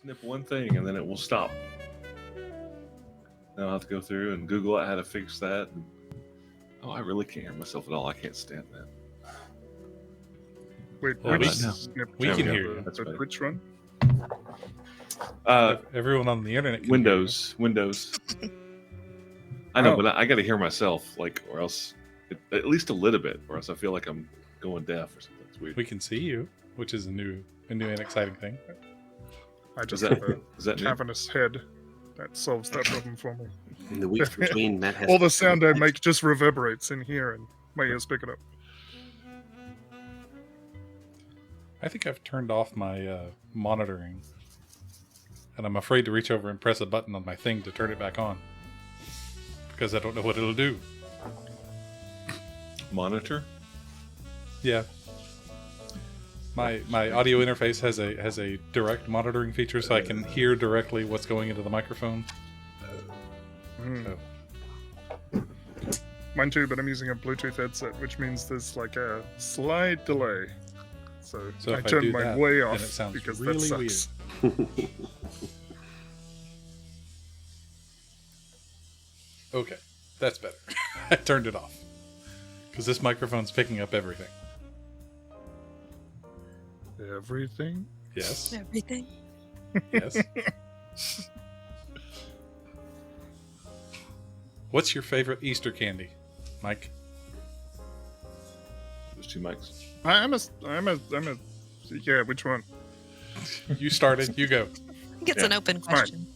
snip one thing and then it will stop. Then I'll have to go through and Google out how to fix that. Oh, I really can't hear myself at all. I can't stand that. Wait, Well, which we- snip? we can hear The- you. That's the better. Twitch one? Everyone on the internet can Windows. I know, Oh. but I got to hear myself, like, or else, at least a little bit, or else I feel like I'm going deaf or something. It's hear you. weird. We can see you, which is a new and exciting thing. I just Is that have a is that new? cavernous head that solves that problem for me. In the weeks between, Matt has All the sound I make just reverberates in here, and my ears pick it up. I think I've turned off my monitoring, and I'm afraid to reach over and press a button on my thing to turn it back on because I don't know what it'll do. Monitor? Yeah. My audio interface has a direct monitoring feature, so I can hear directly what's going into the microphone. Mm. So, Mine too, but I'm using a Bluetooth headset, which means there's like a slight delay. So so I if I turned do mine that, way then off it sounds because really that weird. sucks. Okay, that's better. I turned it off because this microphone's picking up everything. Everything? Yes, Everything. yes. What's your favorite Easter candy, Mike? There's two mics. I'm a. Yeah, which one? You started. You go. I think it's Yeah. an open question.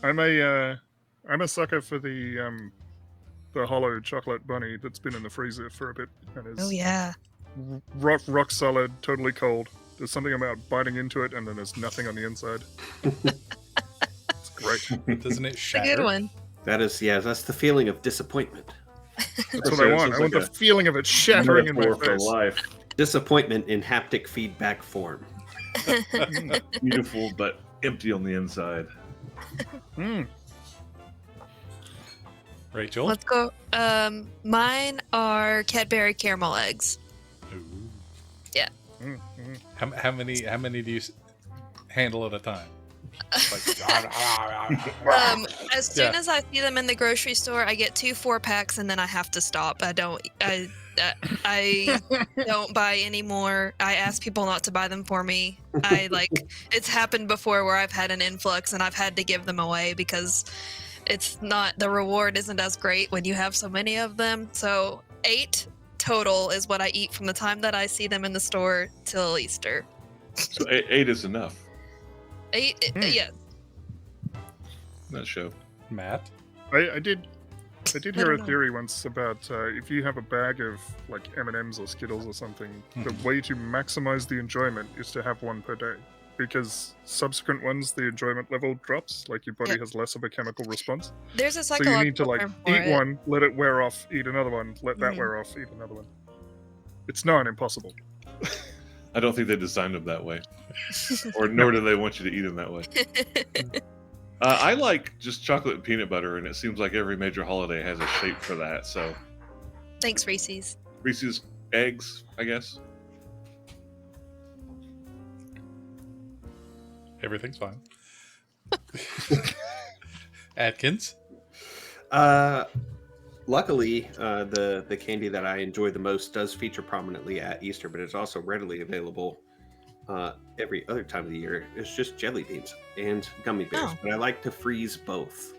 I'm a sucker for the hollow chocolate bunny that's been in the freezer for a bit and is Oh yeah. rock solid, totally cold. There's something about biting into it and then there's nothing on the inside. It's great. Doesn't it It's a shatter? good one. That is, yeah, that's the feeling of disappointment. That's what I want. I want the feeling of it shattering in my Metaphor for face. life. Disappointment in haptic feedback form. Beautiful, but empty on the inside. Mm. Rachel. Let's go. Mine are Cadbury caramel eggs. Ooh. Mm, mm. How many do you handle at a time? Like, As soon Yeah. as I see them in the grocery store, I get 2 4-packs and then I have to stop. I don't buy any more. I ask people not to buy them for me. It's happened before where I've had an influx and I've had to give them away because the reward isn't as great when you have so many of them. So 8 total is what I eat from the time that I see them in the store till Easter. So 8 is enough. 8, yeah. That show. Matt. I did I hear don't a know. theory once about if you have a bag of like M&Ms or Skittles or something, the Mhm. way to maximize the enjoyment is to have one per day. Because subsequent ones, the enjoyment level drops, like your body Yep. has less of a chemical response. There's a So psychological you need to like term for eat it. one, let it wear off, eat another one, let that Mhm. wear off, eat another one. It's not impossible. I don't think they designed them that way, or nor do they want you to eat them that way. I like just chocolate and peanut butter, and it seems like every major holiday has a shape for that. So Thanks, Reese's. Reese's eggs, I guess. Everything's fine. Atkins. Luckily, the candy that I enjoy the most does feature prominently at Easter, but it's also readily available every other time of the year. It's just jelly beans and gummy bears, Oh. but I like to freeze both.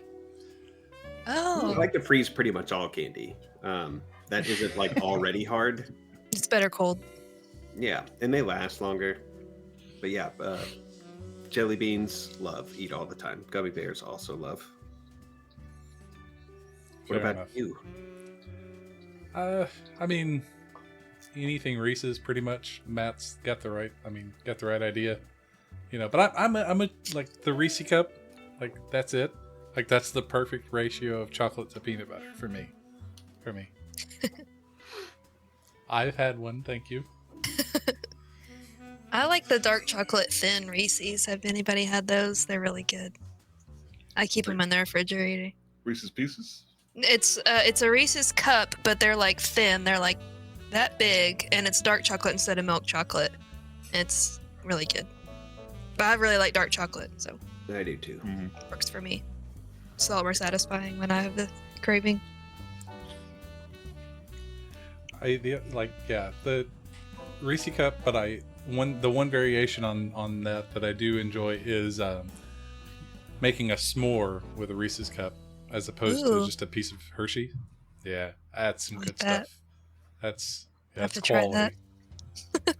I Oh, like to freeze pretty much all candy. That isn't like already hard. it's better cold. Yeah, and they last longer. But yeah, jelly beans, love, eat all the time. Gummy bears also love. What Fair about enough. you? I mean, anything Reese's pretty much. Matt's got the right idea, But I'm a like the Reese cup, like that's it. Like that's the perfect ratio of chocolate to peanut butter for me. I've had one, thank you. I like the dark chocolate thin Reese's. Have anybody had those? They're really good. I keep them in the refrigerator. Reese's Pieces. It's a Reese's cup, but they're like thin. They're like that big, and it's dark chocolate instead of milk chocolate. It's really good. But I really like dark chocolate, so I do too. Mhm. works for me. It's a lot more satisfying when I have the craving. The Reese cup, but the one variation on that I do enjoy is making a s'more with a Reese's cup as opposed to Ooh. just a piece of Hershey. Yeah, that's some Like good that. stuff. That's have that's to try quality. that.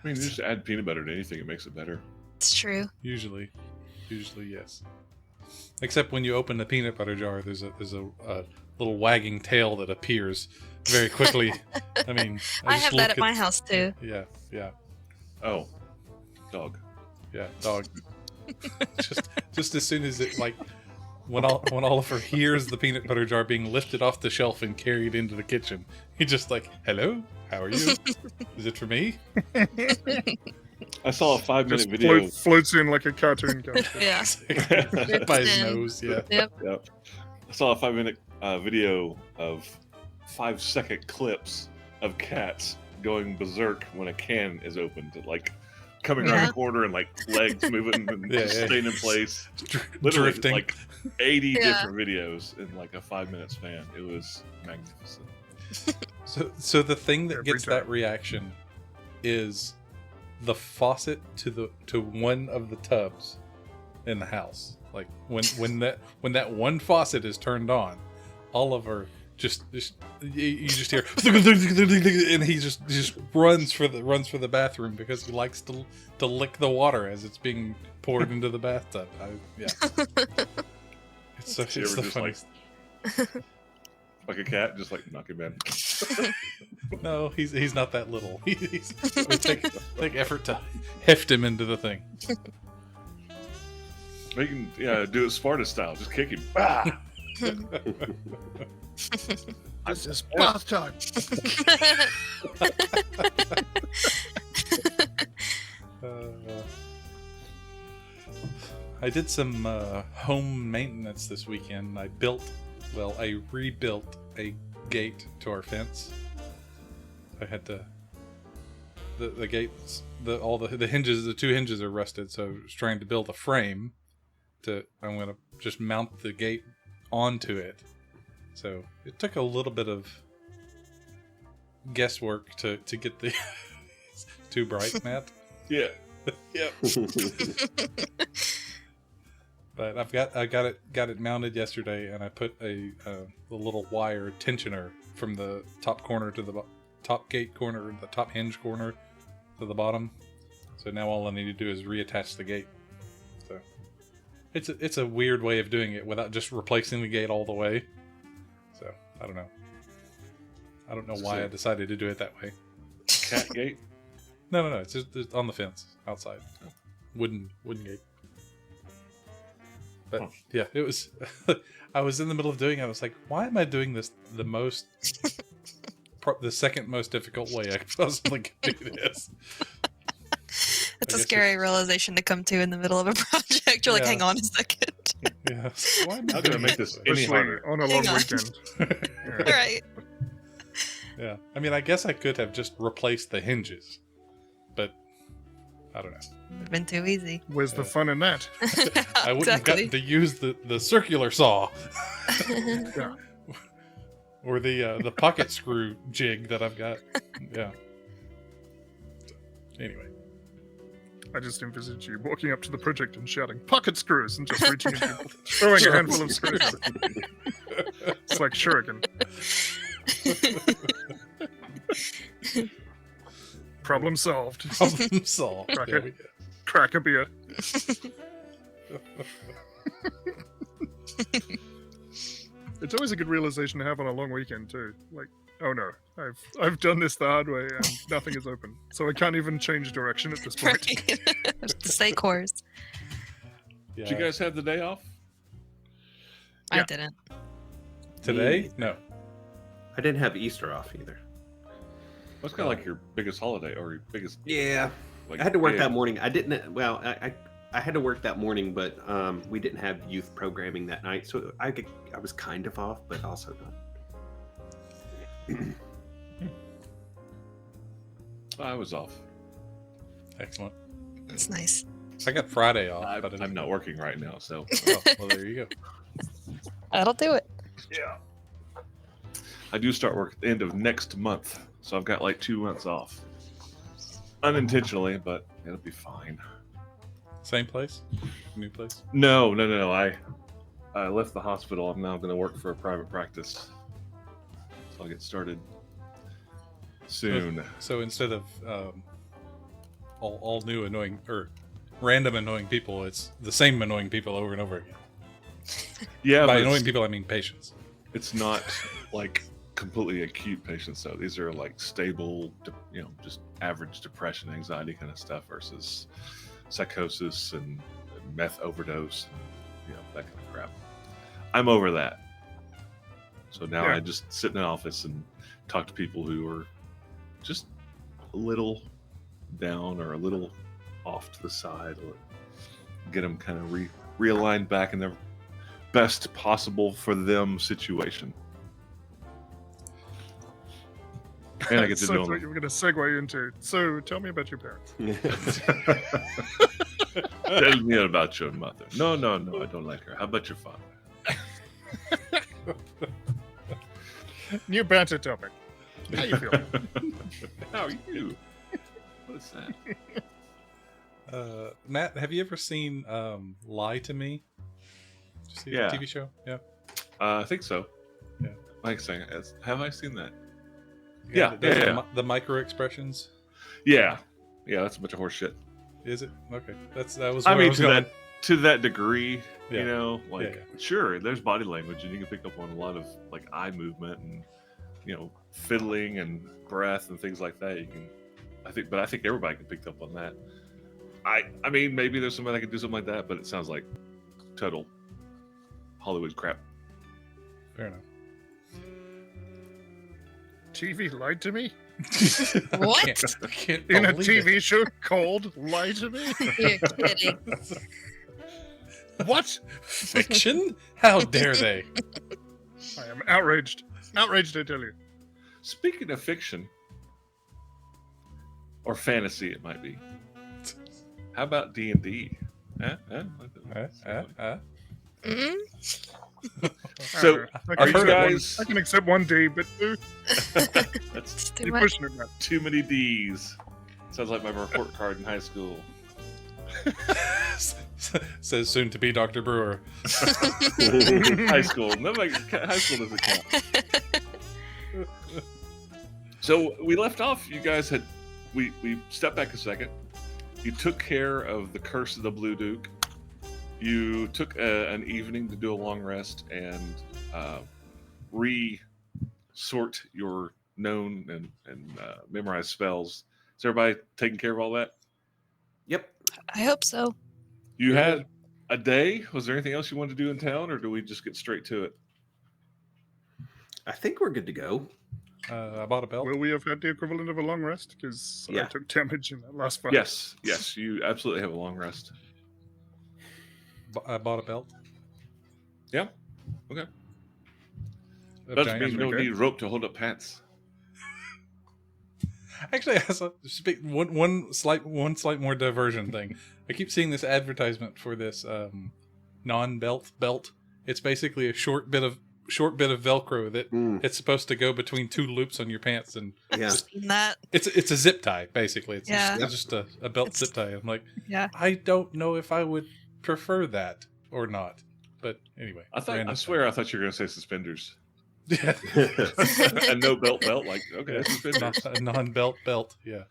I mean, you just add peanut butter to anything; it makes it better. It's true. Usually yes. Except when you open the peanut butter jar, there's a little wagging tail that appears very quickly. I mean, I just have look that at my house too. Yeah, Oh, dog. dog. just as soon as it when Oliver hears the peanut butter jar being lifted off the shelf and carried into the kitchen, he just like, "Hello, how are you? Is it for me?" I saw a 5-minute Just video. floats in like a cartoon character. Yeah. By his in. nose. Yeah. Yep. Yep. I saw a 5-minute video of 5-second clips of cats going berserk when a can is opened, like coming around Yeah. the corner and like legs moving and Yeah, just yeah. staying in place. Literally, Drifting. like 80 Yeah. different videos in like a 5-minute span. It was magnificent. So the thing that Every gets time. that reaction is the faucet to one of the tubs in the house. Like when that one faucet is turned on, Oliver just you just hear and he just runs for the bathroom because he likes to lick the water as it's being poured into the bathtub. It's You ever the just, funniest. Like a cat, just like knock him down. No, he's not that little. It would take effort to heft him into the thing. You can do it Sparta style. Just kick him. Ah! This is bath time. I did some home maintenance this weekend. I rebuilt a gate to our fence. I had to. The gates, the hinges, the 2 hinges are rusted, so I was trying to build a frame. I'm gonna just mount the gate onto it. So it took a little bit of guesswork to get the. It's too bright, Matt. Yeah. Yep. But I got it mounted yesterday, and I put a little wire tensioner from the top corner to the top gate corner, the top hinge corner to the bottom. So now all I need to do is reattach the gate. So it's a weird way of doing it without just replacing the gate all the way. So I don't know why I decided to do it that way. Cat gate. No, it's just on the fence outside, wooden gate. But yeah, it was. I was in the middle of doing it. I was like, why am I doing this the second most difficult way I possibly could do this? It's I a guess scary realization to come to in the middle of a project. You're like, Yeah. hang on a second. Yeah. Why am I How can I doing make this any Especially harder? on a Hang long on. weekend. All Yeah. right. Yeah. I mean, I guess I could have just replaced the hinges, but I don't know. Would have been too easy. Where's the fun in that? I wouldn't have gotten to use the circular saw Yeah. or the pocket screw jig that I've got. Yeah. Anyway. I just envisage you walking up to the project and shouting, "Pocket screws!" and just reaching into throwing a handful of screws. It's like shuriken. Problem solved. Problem solved. Crack There it. we go. Crack a beer. It's always a good realization to have on a long weekend too. Like, oh no, I've done this the hard way and nothing is open, so I can't even change direction at this point. Right. Stay course. Yeah. Did you guys have the day off? I Yeah. didn't. Today? No. I didn't have Easter off either. That's kind of like your biggest holiday or your biggest. Yeah, Like, I had to work day. that morning. I didn't. Well, I had to work that morning, but we didn't have youth programming that night, so I was kind of off, but also not. I was off. Excellent. It's nice. I got Friday off. I'm, but I'm not working right now, so Oh, well, there you go. That'll do it. yeah. I do start work at the end of next month, so I've got like 2 months off. Unintentionally, but it'll be fine. Same place? New place? No. I left the hospital. I'm now going to work for a private practice, so I'll get started soon. So instead of all new annoying or random annoying people, it's the same annoying people over and over again. Yeah, By but annoying people, I mean patients. it's not like completely acute patients though. These are like stable, just average depression, anxiety kind of stuff versus psychosis and meth overdose and that kind of crap. I'm over that. So now Yeah. I just sit in an office and talk to people who are just a little down or a little off to the side, or get them kind of realigned back in their best possible for them situation. And I get to So do I thought you were going to segue into. So tell me about your parents. Tell me about your mother. No, I don't like her. How about your father? New banter topic. How you feeling? How are you? What's that? Matt, have you ever seen Lie to Me? Did you see Yeah. the TV show? Yeah. I think so. Yeah. Like saying, have I seen that? Yeah. Yeah, yeah. The micro expressions. Yeah, that's a bunch of horse shit. Is it? Okay. That was. I where mean, was to going. that degree, Yeah. sure, there's body language, and you can pick up on a lot of like eye movement and fiddling and breath and things like that. I think everybody can pick up on that. I mean, maybe there's somebody that can do something like that, but it sounds like total Hollywood crap. Fair enough. TV lied to me What? I can't in a believe TV it. show called "Lie to Me." You're kidding. What? Fiction? How dare they? I am outraged. Outraged, I tell you. Speaking of fiction or fantasy, it might be. How about D&D? Mm? So, I are can you accept guys? I can accept one D, but two, That's It's too you're much. pushing it now. too many D's. Sounds like my report card in high school. Says soon to be Dr. Brewer. High school. Nobody, high school doesn't count. So we left off. You guys had we stepped back a second. You took care of the curse of the Blue Duke. You took an evening to do a long rest and re-sort your known and memorized spells. Is everybody taking care of all that? Yep. I hope so. You had a day. Was there anything else you wanted to do in town, or do we just get straight to it? I think we're good to go. I bought a belt. Will we have had the equivalent of a long rest? Because I Yeah. took damage in that last fight. Yes, you absolutely have a long rest. I bought a belt. Yeah. Okay. Of Doesn't giant- mean no okay. need rope to hold up pants. Actually, as a one slight more diversion thing. I keep seeing this advertisement for this non-belt belt. It's basically a short bit of Velcro that it's supposed to go between two loops on your pants, and Yeah. Seen that? it's a zip tie basically. It's Yeah. just a belt It's- zip tie. I'm like, Yeah. I don't know if I would prefer that or not. But anyway, I random thought you were going to say suspenders. Yeah. And no belt. Like, okay, suspenders. A non-belt belt. Yeah.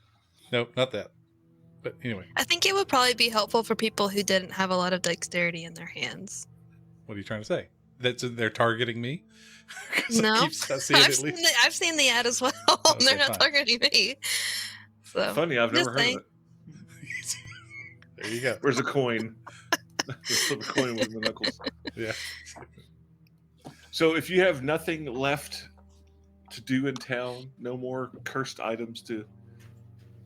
Nope, not that. But anyway, I think it would probably be helpful for people who didn't have a lot of dexterity in their hands. what are you trying to say? They're targeting me? 'Cause No. I see it I've at seen, least. I've seen the ad as well. Okay, They're not fine. targeting me. So Funny, I've Just never heard saying. of it. There you go. Where's a coin? Just flip a coin with the knuckles. Yeah. So if you have nothing left to do in town, no more cursed items to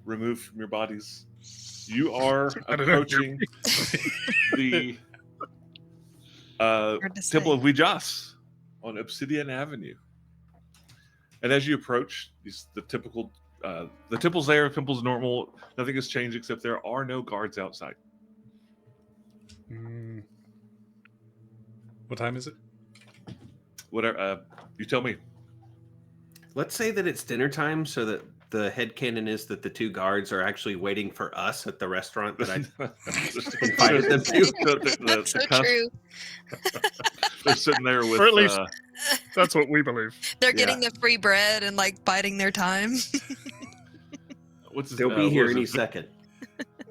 remove from your bodies, you are I don't know. approaching the hard to say. Temple of Ouijas on Obsidian Avenue. And as you approach, the temple's there, temple's normal, nothing has changed except there are no guards outside. What time is it? Whatever. You tell me. Let's say that it's dinner time, so that the headcanon is that the two guards are actually waiting for us at the restaurant that I invited them to. That's so true. They're sitting there with. Or at least- That's what we believe. They're getting the free bread and like biding their time. What's his, They'll be what here is any it? second.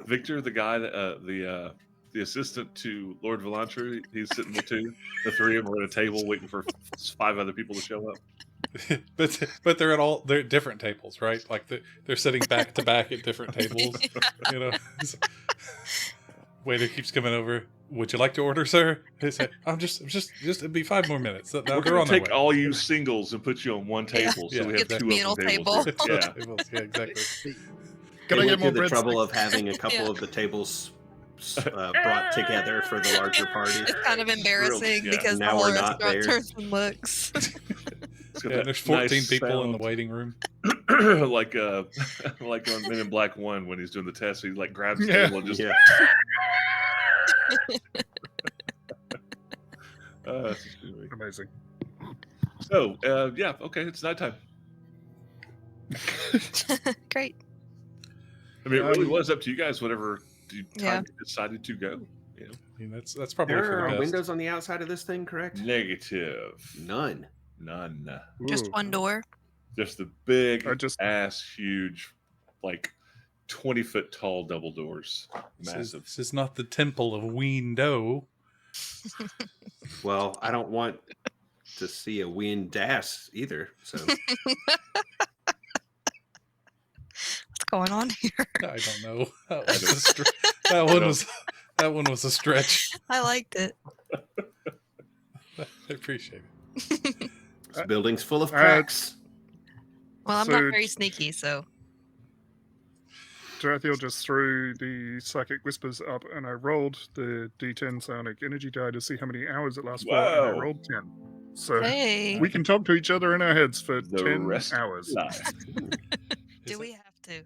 Victor, the guy that the assistant to Lord Volantre, he's sitting there too. The three of them are at a table waiting for 5 other people to show up. but they're different tables, right? Like they're sitting back to back at different tables. You know, waiter keeps coming over. Would you like to order, sir? He said, I'm just it'd be 5 more minutes. We're They're going on to their take way. all you singles and put you on one table, so Yeah. we have It's a 2 communal open tables. table. Here. Yeah. Tables. Yeah, exactly. Can They I went get more through the trouble breadsticks? of having a couple Yeah. of the tables brought together for the larger party. It's kind of embarrassing Yeah. because the Now whole we're not restaurant there. turns and looks. It's got Yeah, that there's 14 nice people in the sound. waiting room. like on Men in Black 1 when he's doing the test, he like grabs the Yeah. table and just. Yeah. That's just good. Amazing. So yeah, okay, it's nighttime. Great. I mean, it really Um, was up to you guys. Whatever time Yeah. you decided to go. You know, I mean, that's probably There for the are best. windows on the outside of this thing, correct? negative. None. None. Just Ooh. one door. Just the big I just- ass huge, like 20-foot tall double doors. Massive. This is not the temple of Weendo. Well, I don't want to see a wind das either. So What's going on here? I don't know. That one was a stretch. I liked it. I appreciate it. this building's full of Uh, cracks. Well, I'm So- not very sneaky, so Tarathiel just threw the psychic whispers up, and I rolled the D10 psionic energy die to see how many hours it lasts for, and I Whoa. rolled 10. So hey, we can talk to each other in our heads for The 10 rest hours. do we have to?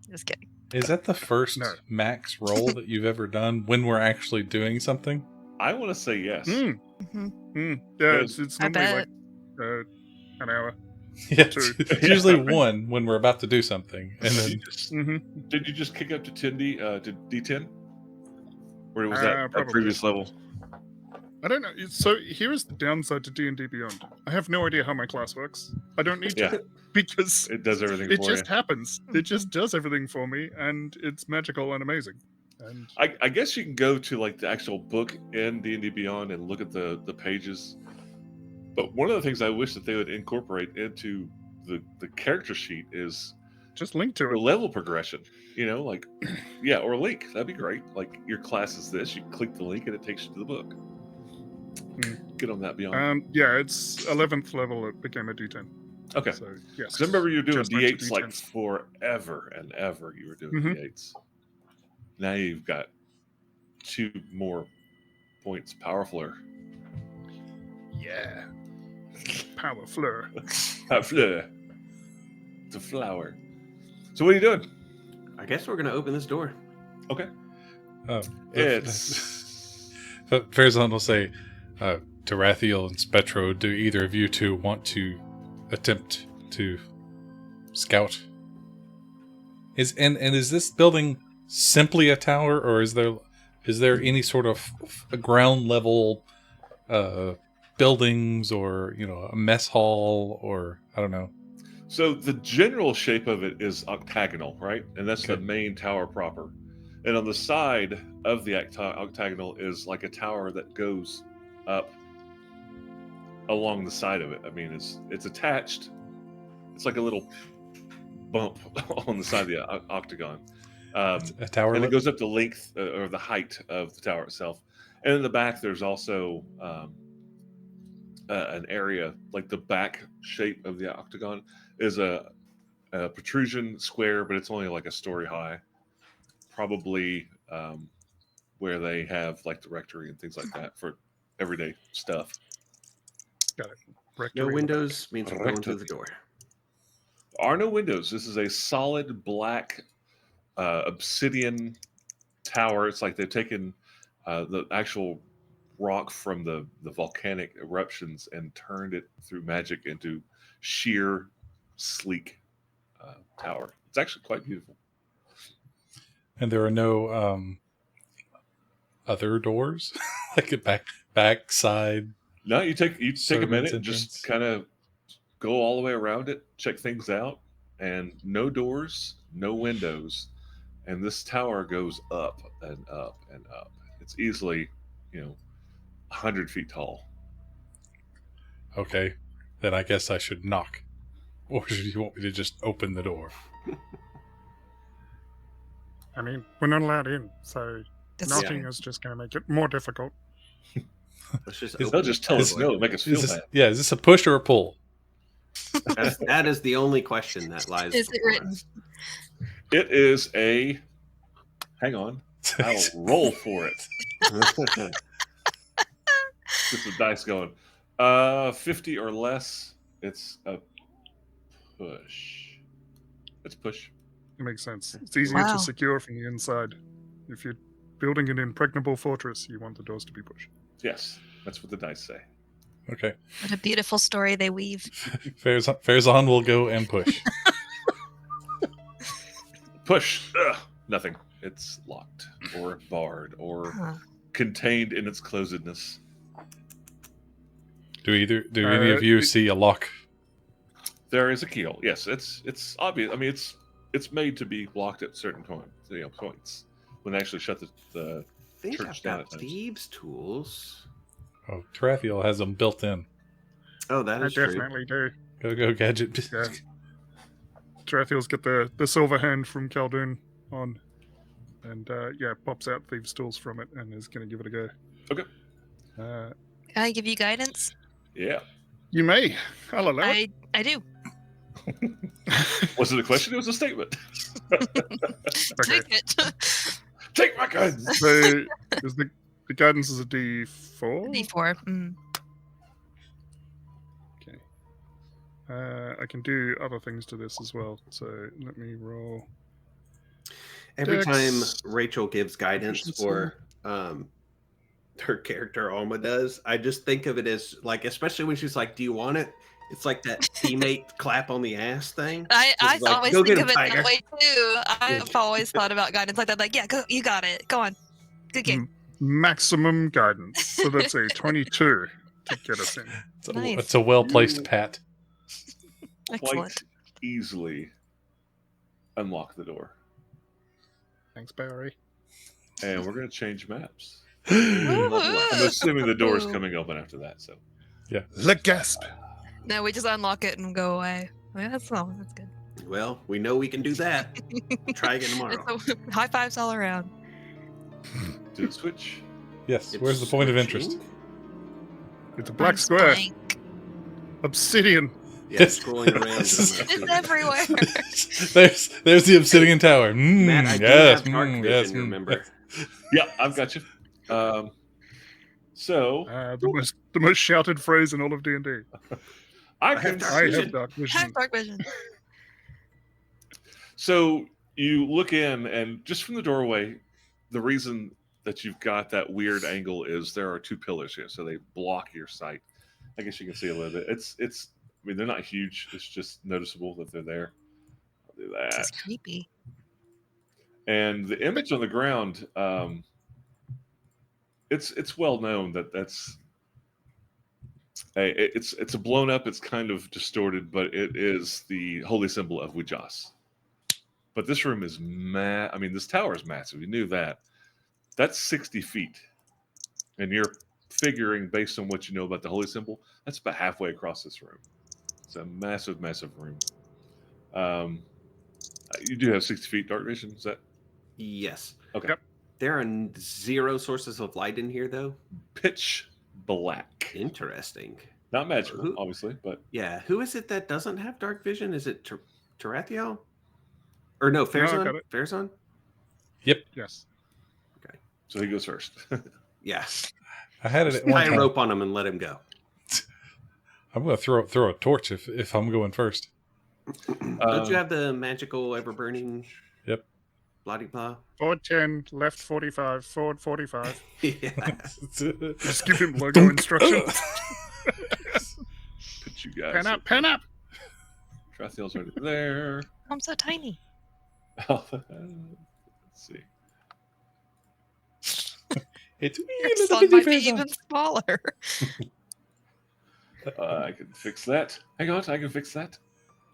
Just kidding. Is that the first No. max roll that you've ever done when we're actually doing something? I want to say yes. Mm, Mhm. yeah, Yes. it's I normally bet. like an hour. Yeah, Two. it's usually one when we're about to do something, and Did then you just, hmm did you just kick up to 10D to D10? Or was that a Probably. previous level? I don't know. So here is the downside to D&D Beyond. I have no idea how my class works. I don't need Yeah. to because It does everything it for just you. happens. It just does everything for me, and it's magical and amazing. And I guess you can go to like the actual book in D&D Beyond and look at the pages. But one of the things I wish that they would incorporate into the character sheet is just link to the it. level progression. You know, like yeah, or a link. That'd be great. Like your class is this. You click the link and it takes you to the book. Get on that Beyond. Yeah, it's 11th level. It became a D10. Okay. So yes. 'Cause I remember you were doing Just went to D8s like D10s. forever and ever. You were doing Mhm. D8s. Now you've got 2 more points powerfuler. Yeah. Power fleur. Fleur. It's a flower. So what are you doing? I guess we're gonna open this door. Okay. oh, It's But Farazan will say to Rathiel and Spetro, do either of you two want to attempt to scout? Is this building simply a tower, or is there any sort of a ground level buildings, or a mess hall, or I don't know? so the general shape of it is octagonal, right? And that's the Okay. main tower proper. And on the side of the octagonal is like a tower that goes up along the side of it. I mean, it's attached. It's like a little bump on the side of the octagon. A tower. And it lip? goes up the length or the height of the tower itself. And in the back, there's also an area, like the back shape of the octagon is a protrusion square, but it's only like a story high. Probably where they have like the rectory and things like that for everyday stuff. No Rectory. windows means we're going through the door. Are no windows. This is a solid black obsidian tower. It's like they've taken the actual rock from the volcanic eruptions and turned it through magic into sheer, sleek tower. It's actually quite beautiful. And there are no other doors, like a backside. No, you take a Servants minute and entrance. just kind of go all the way around it, check things out, and no doors, no windows, and this tower goes up and up and up. It's easily, 100 feet tall. Okay, then I guess I should knock, or should you want me to just open the door? I mean, we're not allowed in, so That's knocking true. is just going to make it more difficult. Let's just Is- open They'll just tell us the no, door. make us feel Is this, bad. yeah, is this a push or a pull? That is the only question that lies. Is it before written? us. It is a. Hang on, I'll roll for it. Get the dice going. 50 or less. It's a push. It's push. It makes sense. It's easier Wow. to secure from the inside. If you're building an impregnable fortress, you want the doors to be pushed. Yes, that's what the dice say. Okay, What a beautiful story they weave. Farazan will go and push. Push. Ugh, nothing. It's locked or barred or Huh. contained in its closedness. Do any of you see a lock? There is a keyhole. Yes, it's obvious. I mean, it's made to be locked at certain points when they actually shut the I think Church I've down got at times. thieves' tools. Oh, Tarathiel has them built in. Oh, that I is true. definitely do. Go gadget. Yeah. Tarathiel's got the silver hand from Khaldun on, and pops out thieves' tools from it and is going to give it a go. Okay. Can I give you guidance? Yeah. You may. I'll allow it. I do. Was it a question? It was a statement. Okay. Take it. Take my guns. So is the guidance is a D4? D4. Mm. Okay. I can do other things to this as well. So let me roll. Every Dex, time Rachel gives guidance proficiency. or her character Alma does, I just think of it as like, especially when she's like, "Do you want it?" It's like that teammate clap on the ass thing. I It's like, always "Go think get of him, it Tiger." that way too. I've always thought about guidance like that. Like, yeah, go, you got it. Go on. Good game. Maximum guidance. So that's a 22 to get us in. Nice. It's a well placed pat. Excellent. Quite easily unlock the door, Thanks, Barry. and we're going to change maps. Woo-hoo. I'm assuming the door is coming open after that. So Le gasp. No, we just unlock it and go away. Yeah, that's good. Well, we know we can do that. Try again tomorrow. So, high fives all around. did it switch? Yes. It's Where's the point of switching? interest? It's a black Mine's square. blank. Obsidian. Yeah, This- scrolling around. It's everywhere. there's the obsidian tower. Matt, I do Yes. have dark vision, Yes. remember? Yeah, I've got you. So The most shouted phrase in all of D&D. I I have can. dark I vision. have dark Have vision. dark vision. So you look in, and just from the doorway, the reason that you've got that weird angle is there are two pillars here, so they block your sight. I guess you can see a little bit. It's. I mean, they're not huge. It's just noticeable that they're there. I'll do that. This is creepy. And the image on the ground, it's well known that that's. It's a blown up. It's kind of distorted, but it is the holy symbol of Wujas. But this room is I mean, this tower is massive. You knew that. That's 60 feet, and you're figuring based on what you know about the holy symbol, that's about halfway across this room. It's a massive, massive room. You do have 60 feet dark vision. Is that Yes. okay? Yep. There are zero sources of light in here, though. Pitch black. Interesting. Not magical, Who- obviously, but Yeah. Who is it that doesn't have dark vision? Is it Tarathiel? Or no, got Farazan? it. Farazan? Yes. so he goes first. Yeah. I had it at Tie one a time. rope on him and let him go. I'm gonna throw a torch if I'm going first. Don't you have the magical ever burning? Yep. blah de blah. Forward 10, left 45, forward 45. Yeah. Just give him logo instructions. Put you guys. Pen up, pen up. Trathiel's right there. I'm so tiny. Let's see. It's Your son might be even smaller. I can fix that. Hang on, I can fix that.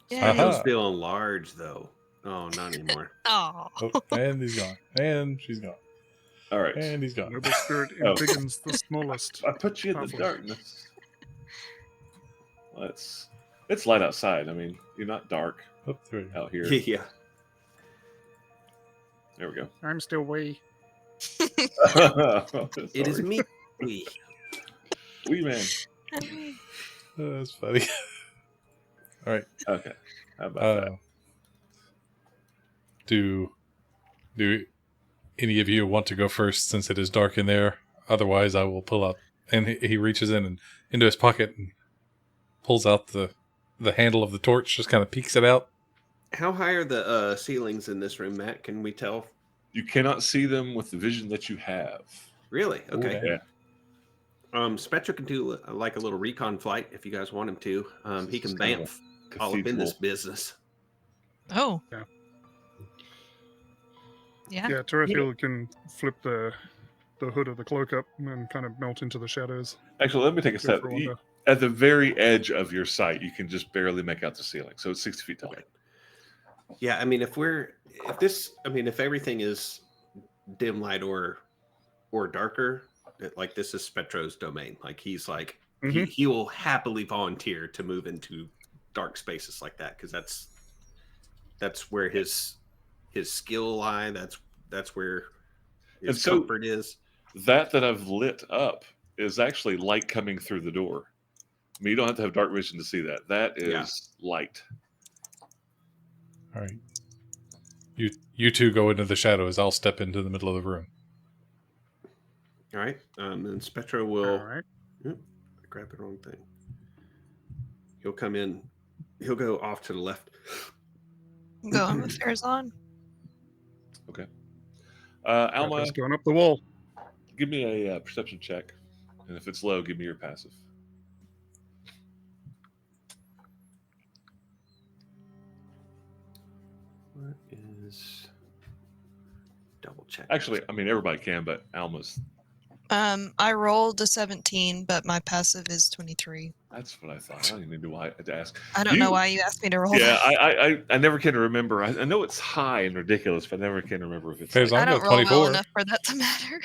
Yeah. Uh-huh. He's feeling large though. Oh, not anymore. Oh. Oh, and he's gone. And she's gone. All right. And he's gone. Noble spirit Oh. embiggens the smallest. I put you in the Powerful. darkness. Well, it's light outside. I mean, you're not dark Oh, there we go. out here. Yeah. There we go. I'm still wee. It is me. We. Wee man. Oh, that's funny. All right. Okay. How about that? Do any of you want to go first since it is dark in there? Otherwise, I will pull out. And he reaches in and into his pocket and pulls out the handle of the torch. Just kind of peeks it out. How high are the ceilings in this room, Matt? Can we tell? You cannot see them with the vision that you have. Really? Okay. Yeah. Spectre can do like a little recon flight if you guys want him to. He can It's kind of bamf all up in this Cathedral. business. Oh. Yeah. Yeah. Yeah, Tarathiel can flip the hood of the cloak up and kind of melt into the shadows. Actually, let me take a Go step. for a wander. At the very edge of your sight, you can just barely make out the ceiling. So it's 60 feet tall. Okay. Yeah, I mean, if everything is dim light or darker, like this is Spectro's domain. Like he's like Mhm. he will happily volunteer to move into dark spaces like that because that's where his skill lie. That's where his And so- comfort is. That I've lit up is actually light coming through the door. I mean, you don't have to have dark vision to see that. That is Yeah. light. All right. You two go into the shadows. I'll step into the middle of the room. All right, and Spectro will. All right. Oop, I grabbed the wrong thing. He'll come in. He'll go off to the left. Go on with yours on. Alma, Rapper's going up the wall. give me a perception check. And if it's low, give me your passive. What is double check? Actually, I mean, everybody can, but Alma's. I rolled a 17, but my passive is 23. That's what I thought. I don't even know why I had to ask. I don't You- know why you asked me to roll Yeah, that. I never can remember. I know it's high and ridiculous, but I never can remember if it's. Fair's like- I on. don't got roll well 24. enough for that to matter.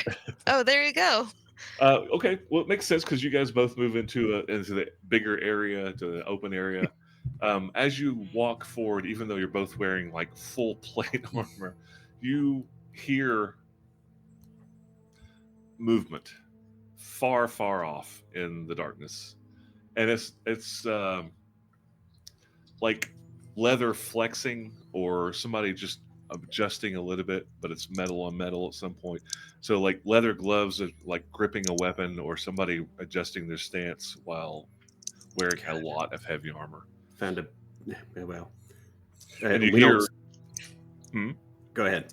Oh, there you go. Okay, well, it makes sense because you guys both move into the bigger area, to the open area. As you walk forward, even though you're both wearing like full plate armor, you hear movement far, far off in the darkness, and it's like leather flexing or somebody just adjusting a little bit, but it's metal on metal at some point. So like leather gloves are like gripping a weapon, or somebody adjusting their stance while wearing a lot of heavy armor. Found a well. And you we don't- hear- Hmm? Go ahead.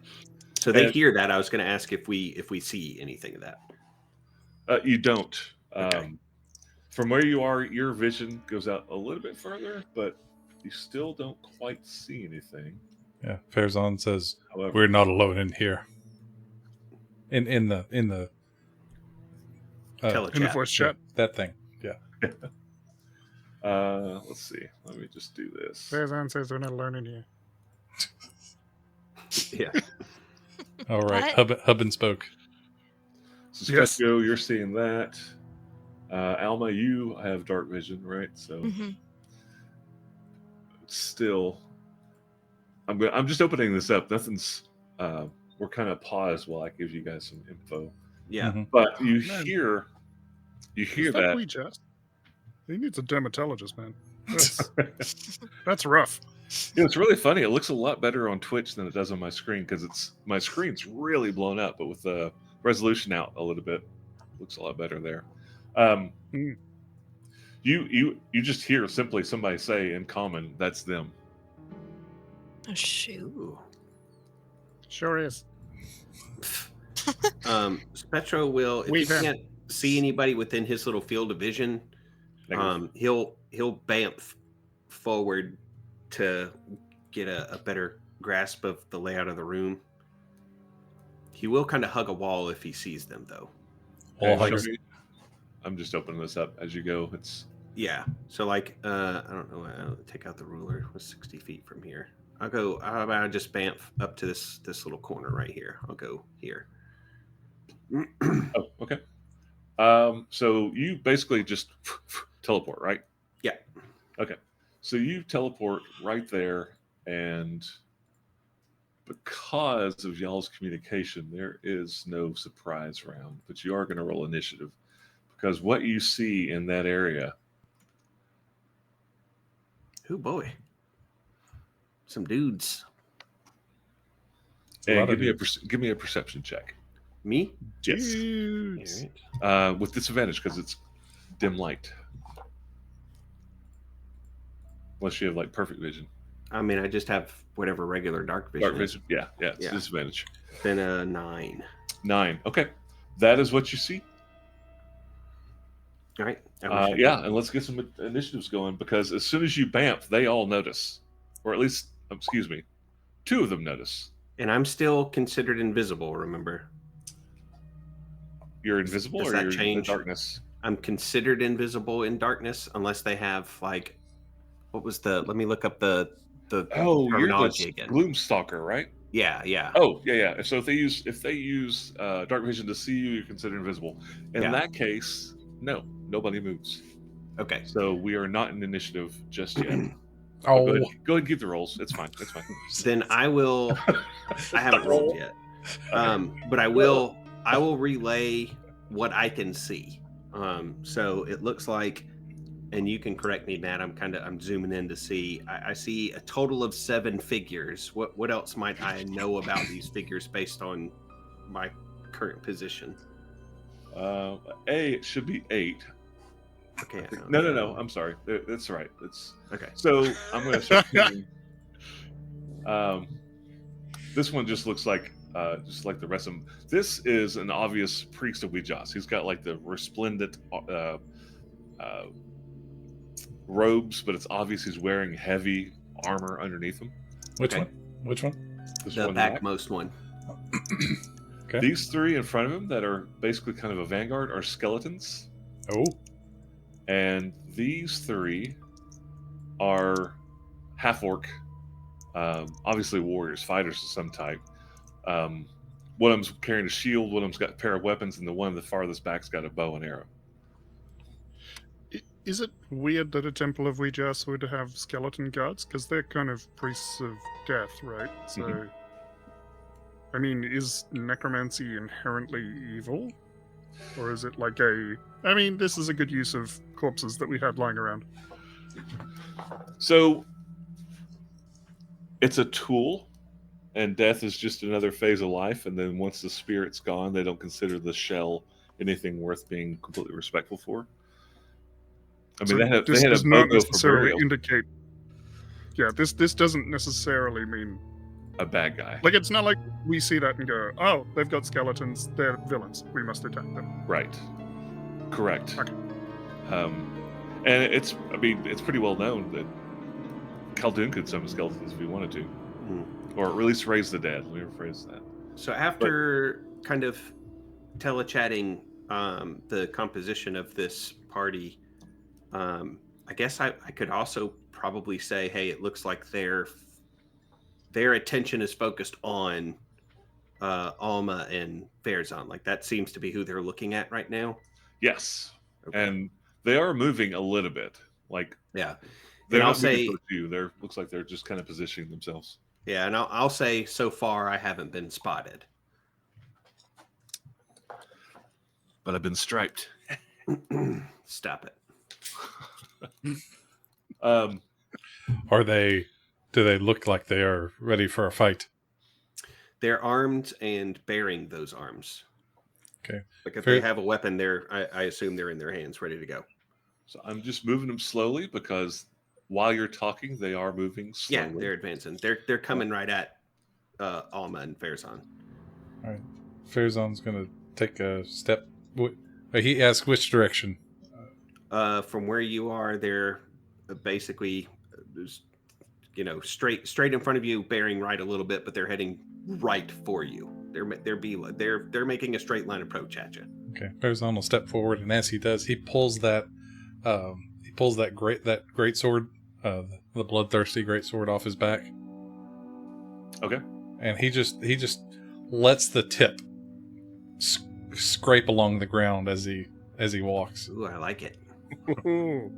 So they And- hear that. I was going to ask if we see anything of that. You don't. Okay. From where you are, your vision goes out a little bit further, but you still don't quite see anything. Yeah. Fairzon says, However, "We're not alone in here." In the In the Telechat. voice chat. that thing. Yeah. let's see. Let me just do this. Farazan says we're not alone in here. Yeah. All right. What? Hub and spoke. So Yes. Sketcho, you're seeing that. Alma, you have dark vision, right? So hmm still, I'm just opening this up. Nothing's. We're kind of paused while I give you guys some info. Yeah. Mhm. But you Man. hear Is that. wee chest? He needs a dermatologist, man. That's rough. It's really funny. It looks a lot better on Twitch than it does on my screen because my screen's really blown up, but with the resolution out a little bit, it looks a lot better there. Hmm. You just hear simply somebody say in common, "That's them." Oh, shoot. Ooh. Sure is. Spectro will, if We he can. can't see anybody within his little field of vision, Negative. he'll bamf forward to get a better grasp of the layout of the room. He will kind of hug a wall if he sees them, though. Wall And hugs. I'm just opening this up as you go. It's Yeah. So like, I don't know. I'll take out the ruler. It was 60 feet from here. I'll go. How about I just bamf up to this little corner right here? I'll go here. oh, okay. So you basically just teleport, right? Yeah. Okay. So you teleport right there, and because of y'all's communication, there is no surprise round, but you are going to roll initiative because what you see in that area. Oh boy. Some dudes. A lot And of give me a perception check. Me? Yes. Dudes. All right. With disadvantage because it's dim light. Unless you have like perfect vision. I mean, I just have whatever regular dark vision. Dark vision. Yeah, it's Yeah. disadvantage. Then a 9. 9. Okay. That is what you see. All right. I wish I Yeah, did. and let's get some initiatives going because as soon as you bamf, they all notice. Or at least, excuse me, 2 of them notice. And I'm still considered invisible, remember? You're invisible Does or that you're in the change? darkness? I'm considered invisible in darkness unless they have like, what was the? Let me look up the Oh, you're terminology the again. Gloomstalker, right? Yeah. Oh, yeah. So if they use dark vision to see you, you're considered invisible. In Yeah. that case, no, nobody moves. Okay. So we are not in initiative just yet. Oh, Go ahead and give the rolls. It's fine. It's fine. Then I will. I haven't rolled yet, but I will. I will relay what I can see. So it looks like, and you can correct me, Matt. I'm zooming in to see. I see a total of 7 figures. What else might I know about these figures based on my current position? It should be 8. Okay. No. I'm sorry. That's right. It's Okay. so I'm going to start putting, this one just looks like the rest of them. This is an obvious priest of Ouijas. He's got like the resplendent robes, but it's obvious he's wearing heavy armor underneath him. which Okay. one? Which one? This The one back. backmost one. Okay. These 3 in front of him that are basically kind of a vanguard are skeletons, Oh, and these 3 are half orc, obviously warriors, fighters of some type. One of them's carrying a shield, one of them's got a pair of weapons, and the one in the farthest back's got a bow and arrow. Is it weird that a temple of Ouijas would have skeleton guards? Because they're kind of priests of death, right? So, I mean, is necromancy inherently evil? Or is it like I mean, this is a good use of corpses that we had lying around. So it's a tool, and death is just another phase of life. And then once the spirit's gone, they don't consider the shell anything worth being completely respectful for. I mean, So they this had a does not BOGO for necessarily burial. indicate. Yeah, this doesn't necessarily mean A bad guy, like it's not like we see that and go, oh, they've got skeletons, they're villains, we must attack them. right? Correct. Okay. And it's pretty well known that Khaldun could summon skeletons if he wanted to, or at least raise the dead. Let me rephrase that. So after kind of telechatting the composition of this party, I guess I could also probably say, hey, it looks like their attention is focused on Alma and Fairzon. Like that seems to be who they're looking at right now. Yes, Okay. and they are moving a little bit. Like Yeah. they're And I'll not moving say, towards you. They're looks like they're just kind of positioning themselves. yeah, and I'll say so far I haven't been spotted. But I've been striped. Stop it. are they? Do they look like they are ready for a fight? They're armed and bearing those arms. Okay. Like if Fair- they have a weapon, I assume they're in their hands, ready to go. So I'm just moving them slowly because while you're talking, they are moving slowly. Yeah, they're advancing. They're coming right at Alma and Farazan. All right. Farazan's gonna take a step. He asks which direction. From where you are, they're basically, straight in front of you, bearing right a little bit, but they're heading right for you. They're making a straight line approach at you. Okay. Farazan will step forward, and as he does, he pulls that great sword, the bloodthirsty great sword, off his back. Okay. And he just lets the tip scrape along the ground as he walks. Ooh, I like it. Ooh.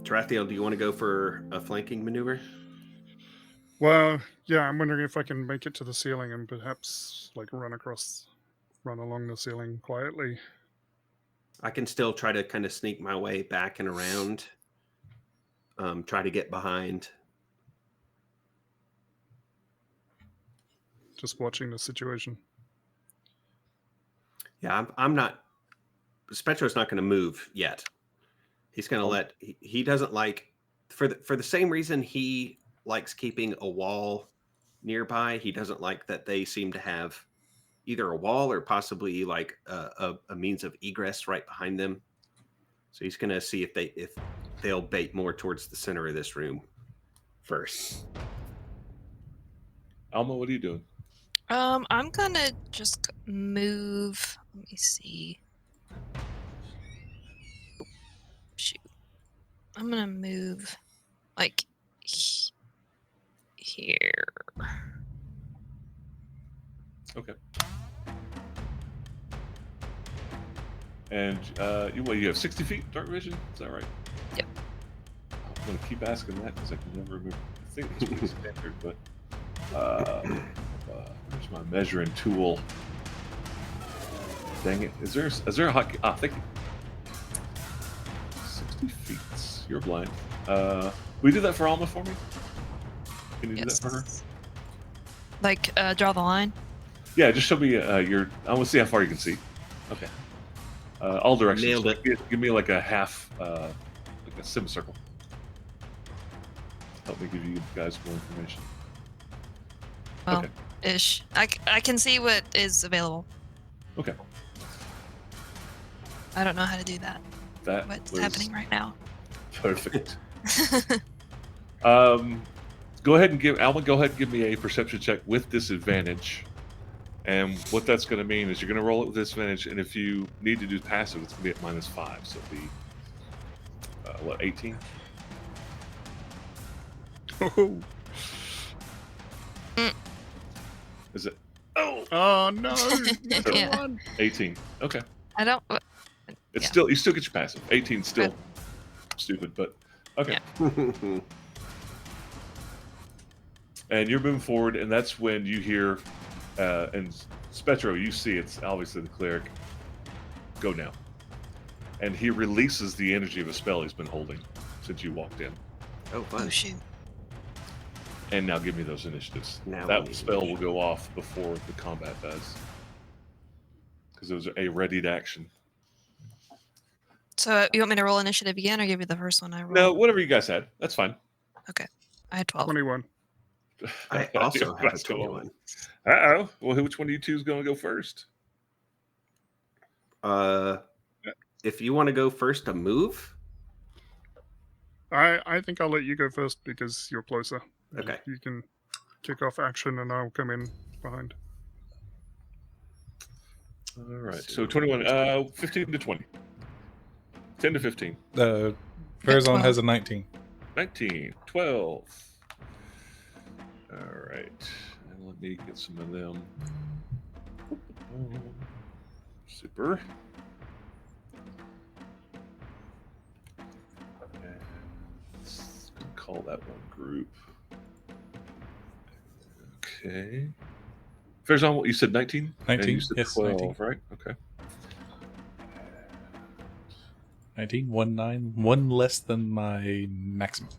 Tarathiel, do you want to go for a flanking maneuver? Well, yeah, I'm wondering if I can make it to the ceiling and perhaps like run along the ceiling quietly. I can still try to kind of sneak my way back and around. Try to get behind. Just watching the situation. Yeah, I'm not. Spetro's not going to move yet. He's going to let. He doesn't like, for the same reason he likes keeping a wall nearby. He doesn't like that they seem to have either a wall or possibly like a means of egress right behind them. So he's going to see if they'll bait more towards the center of this room first. Alma, what are you doing? I'm gonna just move. Let me see. Shoot. I'm gonna move like here. Okay. And you have 60 feet dark vision? Is that right? Yep. I'm going to keep asking that because I can never remember. I think it's pretty standard, but where's my measuring tool? Dang it. Is there a hotkey? Ah, thank you. 60 feet. You're blind. Will you do that for Alma for me? Can you do that for her? Like, draw the line? Yeah, just show me your... I want to see how far you can see. Okay. All directions. Nailed it. Give me like a half, like a semicircle. Help me give you guys more information. Well, Okay. ish. I can see what is available. Okay. I don't know how to do that. That What's was happening right now? perfect. Go ahead and give Alma. Go ahead and give me a perception check with disadvantage. And what that's going to mean is you're going to roll it with disadvantage, and if you need to do passive, it's going to be at -5. So it'll be what, 18? Oh, Is it? Oh, oh no! Yeah. 18. Okay. I don't. It's Yeah. still, you still get your passive. 18 still stupid, but okay. Yeah. And you're moving forward, and that's when you hear, and Spetro, you see it's obviously the cleric. Go now. And he releases the energy of a spell he's been holding since you walked in. Oh, Oh fun. shoot! And now give me those initiatives. Now we That need spell will initiative. go off before the combat does. Because it was a readied action. So you want me to roll initiative again, or give you the first one I rolled? No, whatever you guys had. That's fine. I had 12. 21. I also have a Let's go. 21. Uh-oh. Well, which one of you two is going to go first? If you want to go first to move, I think I'll let you go first because you're closer. Okay. You can kick off action and I'll come in behind. All right. So 21, 15 to 20. 10 to 15. Farazan 12. has a 19. 19, 12. All right. And let me get some of them. Super. And let's call that one group. Okay. Farazan, what you said 19? 19, And you said yes, 12, 19. right? Okay. 19, 1 less than my maximum.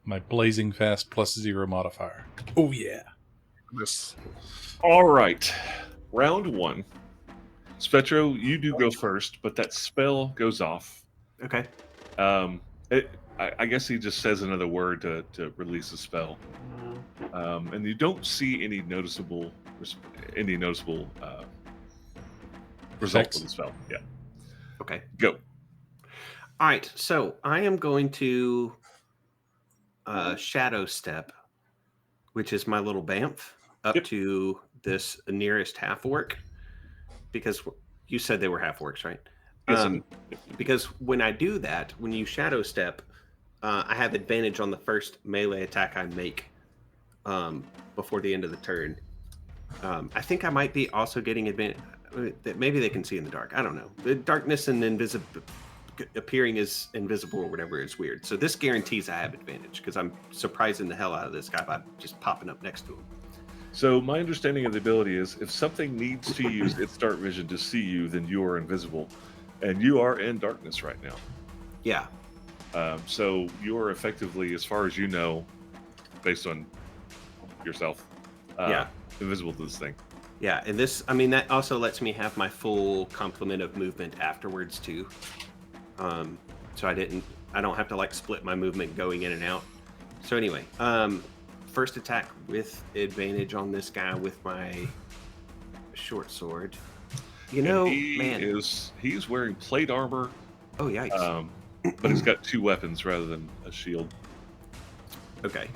My blazing fast +0 modifier. Oh yeah. This. All right. Round 1. Spetro, you do go first, but that spell goes off. okay. I guess he just says another word to release the spell, and you don't see any noticeable result Effects. of the spell. Yeah, Okay. go. All right. So I am going to shadow step, which is my little bamf, up Yep. to this nearest half orc, because you said they were half orcs, right? Yes, I did. Because when I do that, when you shadow step, I have advantage on the first melee attack I make before the end of the turn. I think I might be also getting advantage. Maybe they can see in the dark. I don't know. The darkness and appearing as invisible or whatever is weird. So this guarantees I have advantage because I'm surprising the hell out of this guy by just popping up next to him. So my understanding of the ability is if something needs to use its dark vision to see you, then you are invisible, and you are in darkness right now. Yeah. So you are effectively, as far as you know, based on yourself, Yeah. invisible to this thing. Yeah, and this, I mean, that also lets me have my full complement of movement afterwards too. So I don't have to like split my movement going in and out. So anyway, first attack with advantage on this guy with my short sword. You know, man. He's wearing plate armor, Oh, yikes. but he's got two weapons rather than a shield. Okay.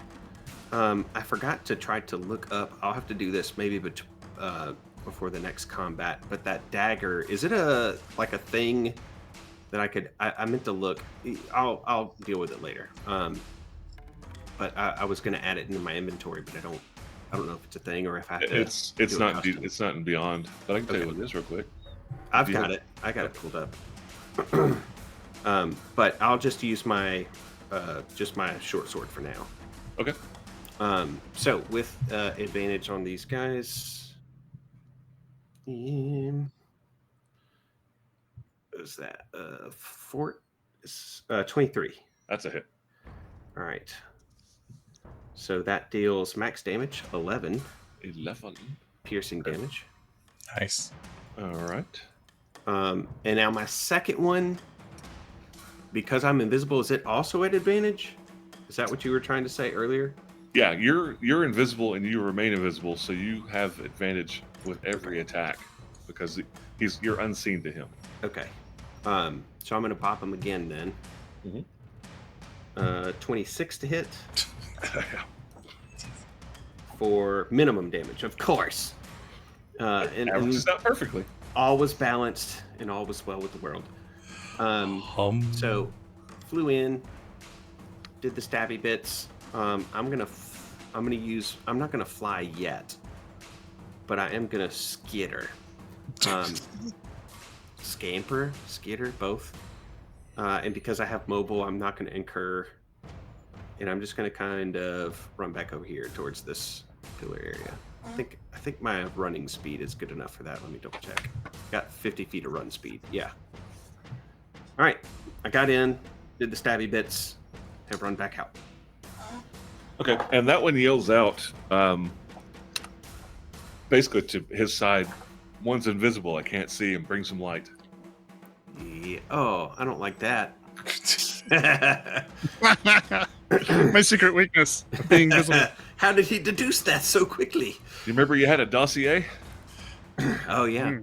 I forgot to try to look up. I'll have to do this maybe before the next combat. But that dagger, is it a thing that I could? I meant to look. I'll deal with it later. But I was going to add it into my inventory, but I don't know if it's a thing or if I have to. It's do a not custom. it's not in Beyond, but I can tell you Okay. what it is real quick. I've you got have- it. I got it pulled up. But I'll just use my short sword for now. Okay. So with advantage on these guys, is that 23? That's a hit. All right. So that deals max damage, 11 11. piercing damage. Nice. All right. And now my second one, because I'm invisible, is it also at advantage? Is that what you were trying to say earlier? Yeah, you're invisible and you remain invisible, so you have advantage with every attack because you're unseen to him. Okay. So I'm going to pop him again then. Mhm. 26 to hit for minimum damage, of course. And Averages out perfectly. all was balanced and all was well with the world. So flew in, did the stabby bits. I'm not gonna fly yet, but I am gonna skitter. Skitter, both. And because I have mobile, I'm not gonna incur, and I'm just gonna kind of run back over here towards this pillar area. I think my running speed is good enough for that. Let me double check. Got 50 feet of run speed. Yeah. All right. I got in, did the stabby bits, and run back out. Okay, and that one yells out, basically to his side, one's invisible, I can't see him, bring some light. Yeah. Oh, I don't like that. My secret weakness, being visible. How did he deduce that so quickly? You remember you had a dossier? Oh, yeah. Hmm.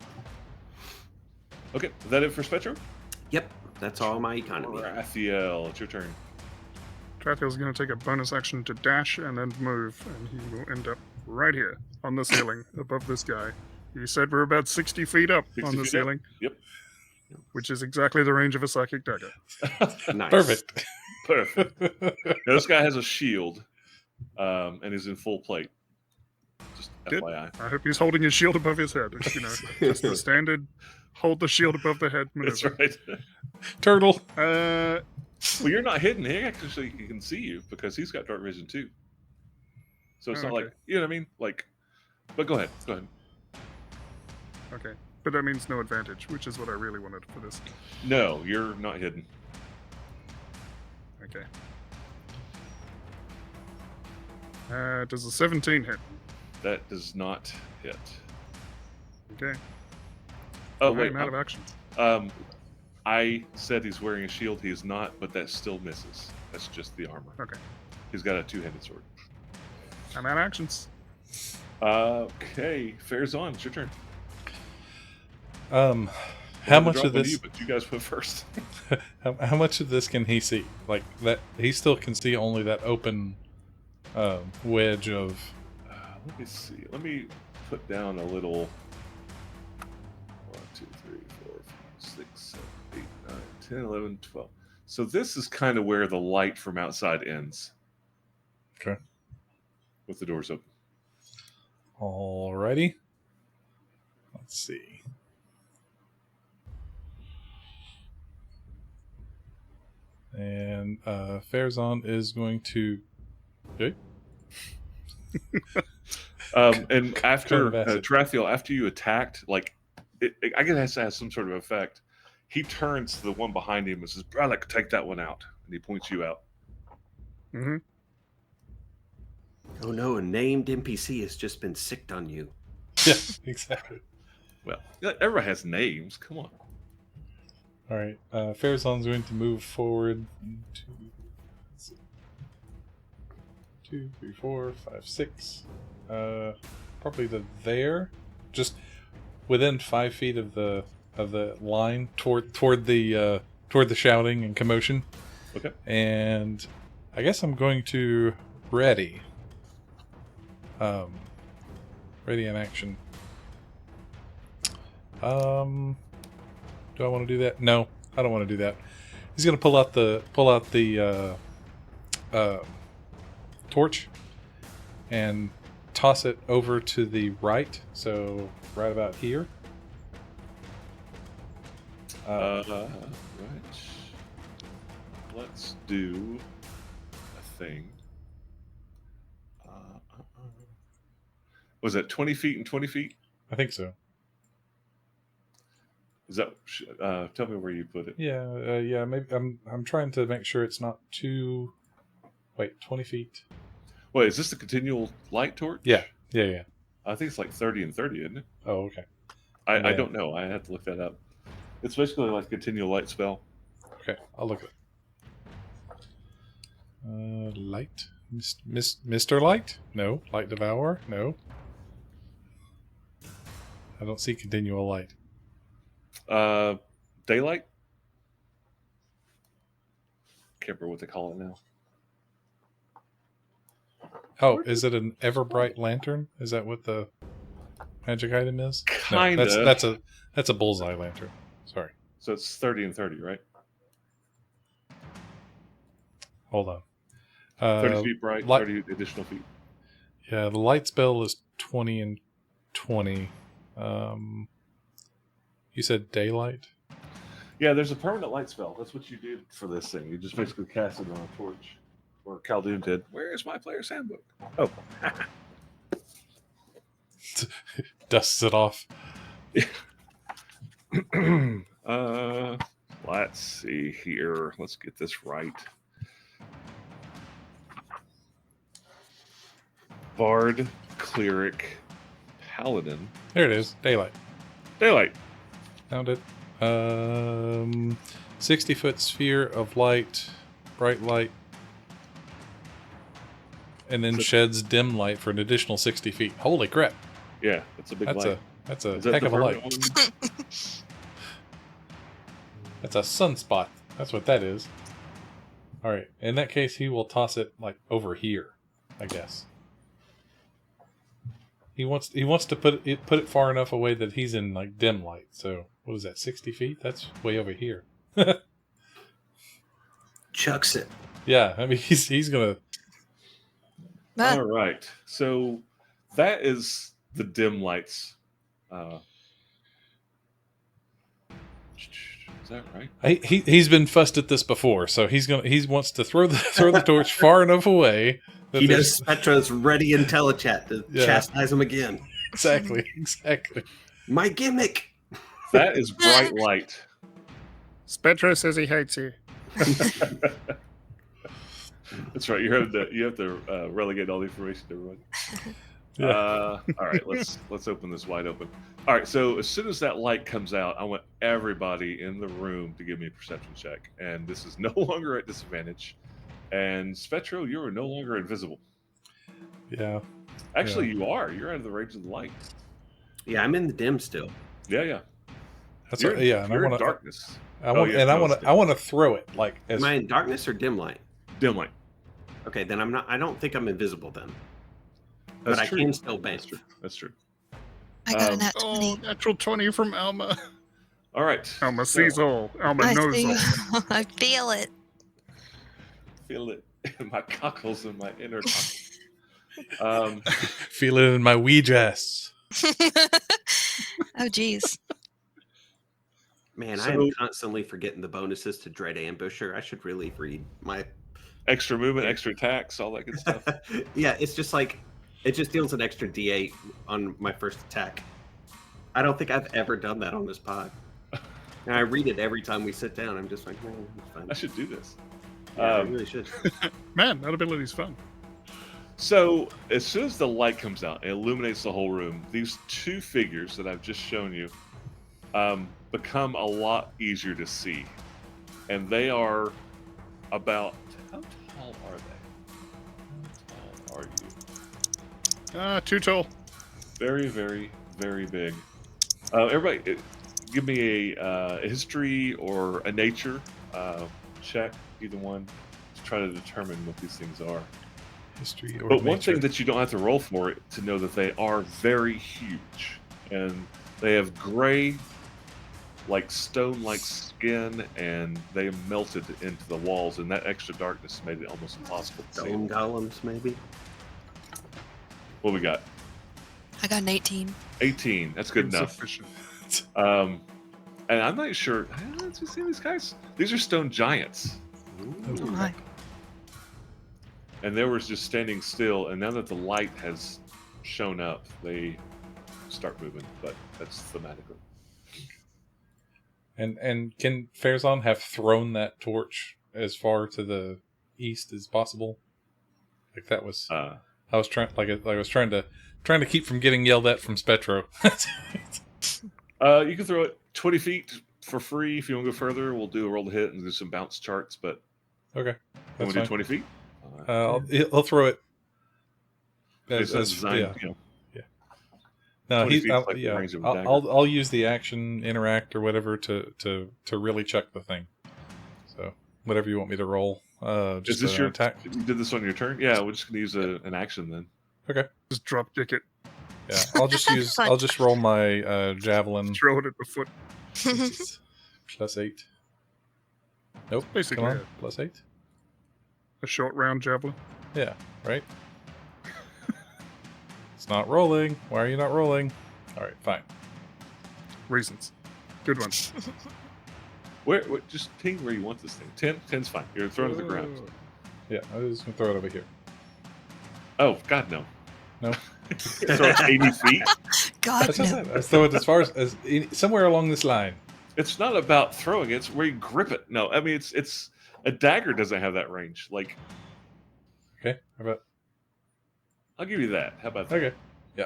Okay, is that it for Spectrum? Yep. That's all my economy. Raphael, it's your turn. Trathiel's going to take a bonus action to dash and then move, and he will end up right here on the ceiling above this guy. You said we're about 60 feet up 60 on the feet up. ceiling, Yep. which is exactly the range of a psychic dagger. Nice. Perfect. Perfect. Now, this guy has a shield, and is in full plate. Just Good. FYI. I hope he's holding his shield above his head. You know, just the standard hold the shield above the head That's maneuver. right. Turtle. Uh, Well, you're not hidden. He actually can see you because he's got dark vision too. So it's Oh, not okay. like, you know what I mean? Like, but go ahead. Go ahead. okay. But that means no advantage, which is what I really wanted for this. No, you're not hidden. Okay. Does a 17 hit? That does not hit. Okay. Oh, I wait. am out of actions. I said he's wearing a shield. He is not, but that still misses. That's just the armor. Okay. He's got a two-handed sword. I'm out actions. Okay, Farazan, it's your turn. How I'm gonna much drop of on this? You, but you guys went first. How much of this can he see? Like that, he still can see only that open wedge of. Let me see. Let me put down a little. 1, 2, 3, 4, 5, 6, 7, 8, 9, 10, 11, 12. So this is kind of where the light from outside ends. Okay. With the doors open. Alrighty. Let's see. And Farazan is going to. Okay. And after Turn of acid. Tarathiel, after you attacked, like I guess it has to have some sort of effect. He turns to the one behind him and says, "Bralek, take that one out," and he points you out. Mm-hmm. Oh no, a named NPC has just been sicked on you. Yeah, exactly. Well, everybody has names. Come on. All right. Farazan's going to move forward. 2, 3, 4, 5, 6. Probably there, just within 5 feet of the line toward the shouting and commotion. Okay. And I guess I'm going to ready. Ready in action. Do I want to do that? No, I don't want to do that. He's going to pull out the torch and toss it over to the right, so right about here. Right. Let's do a thing. Was it 20 feet and 20 feet? I think so. Is that? Tell me where you put it. Yeah, yeah. Maybe I'm trying to make sure it's not too. Wait, 20 feet. Wait, is this the continual light torch? Yeah. I think it's like 30 and 30, isn't it? Oh, okay. I Yeah. don't know. I have to look that up. It's basically like a continual light spell. Okay, I'll look at it. Light, Mr. Light? No. Light Devourer? No. I don't see continual light. Daylight? Can't remember what they call it now. Oh, is it an Everbright lantern? Is that what the magic item is? Kinda. No, that's a bullseye lantern. Sorry. So it's 30 and 30, right? Hold on. 30 feet bright, light- 30 additional feet. Yeah, the light spell is 20 and 20. You said daylight? Yeah, there's a permanent light spell. That's what you did for this thing. You just basically cast it on a torch. Or Khaldun did. Where is my player's handbook? Oh. Dusts it off. Let's see here. Let's get this right. Bard, cleric, paladin. There it is. Daylight. Daylight. Found it. 60-foot sphere of light, bright light, and then So- sheds dim light for an additional 60 feet. Holy crap! Yeah, that's a big light. That's a Is that heck the of a light. permanent one? That's a sunspot. That's what that is. All right. In that case, he will toss it like over here, I guess. He wants to put it far enough away that he's in like dim light. So what is that? 60 feet? That's way over here. Chucks it. Yeah, I mean he's gonna. Ah, All right. So that is the dim lights. Is that right? He's been fussed at this before, so he wants to throw the torch far enough away. That He there's- knows Spectra's ready in telechat to Yeah. chastise him again. exactly. My gimmick. That is bright light. Spectra says he hates you. That's right. You have to relegate all the information to everybody. All right, let's open this wide open. All right, so as soon as that light comes out, I want everybody in the room to give me a perception check, and this is no longer at disadvantage. And Svetro, you are no longer invisible. Yeah. Actually, you are. You're out of the range of the light. Yeah, I'm in the dim still. Yeah. That's You're, yeah. And I you're in want to. darkness. I want yeah, and I no, want it's to. I want to throw it like as. Am I in darkness or dim light? Dim light. Okay, then I'm not. I don't think I'm invisible then. That's But true. I can still That's bend. true. That's true. I got a Um, nat Oh, 20. natural 20 from Alma. All right. Alma So, sees all. Alma I knows see. all. I feel it. feel it in my cockles and my inner cockles. Feel it in my wee dress. Oh, geez. Man, I So- am constantly forgetting the bonuses to Dread Ambusher. I should really read my. extra movement, extra attacks, all that good stuff. Yeah, it's just like it just deals an extra D8 on my first attack. I don't think I've ever done that on this pod. And I read it every time we sit down. I'm just like, no, it's fine. I should do this. Yeah, I Um, really should. Man, that ability's fun. So, as soon as the light comes out, it illuminates the whole room. These two figures that I've just shown you become a lot easier to see. And they are about. How tall are they? How tall are you? Too tall. Very, very, very big. Everybody, give me a history or a nature check, either one, to try to determine what these things are. History or But one nature. thing that you don't have to roll for it to know that they are very huge, and they have gray, like stone-like skin, and they melted into the walls, and that extra darkness made it almost impossible to see. Stone golems, maybe. What we got? I got an 18. 18. That's good enough. Insufficient. And I'm not sure. Have you seen these guys? These are stone giants, Oh, my. and they were just standing still. And now that the light has shown up, they start moving. But that's thematically. And can Farazan have thrown that torch as far to the east as possible? Like that was. I was trying. I was trying to keep from getting yelled at from Spetro. You can throw it 20 feet for free if you want to go further. We'll do a roll to hit and do some bounce charts. But Okay, you that's want to do fine. 20 feet? I'll throw it. It's As, designed, yeah. you know, No, 20 he's feet is like the yeah. range of a I'll use the action interact or whatever to really check the thing. So whatever you want me to roll. Is Just this an your attack? You did this on your turn? Yeah, we're just going to use an action then. Just drop kick it. Yeah, I'll just use. Fine. I'll just roll my javelin. Throw it at the foot. +8. Nope. Basically, Come on. +8. a short round javelin. Yeah. Right. It's not rolling. Why are you not rolling? All right. Fine. Reasons. Good one. Where just ping where you want this thing. 10? 10's fine. You're throwing it to the ground. Yeah. I was just gonna throw it over here. Oh, God, no. No. Throw it 80 feet? God, That's what I no. said. Let's throw it as far as somewhere along this line. It's not about throwing it. It's where you grip it. No, I mean, it's a dagger doesn't have that range. Like, Okay. How about? I'll give you that. How about that? Okay. Yeah.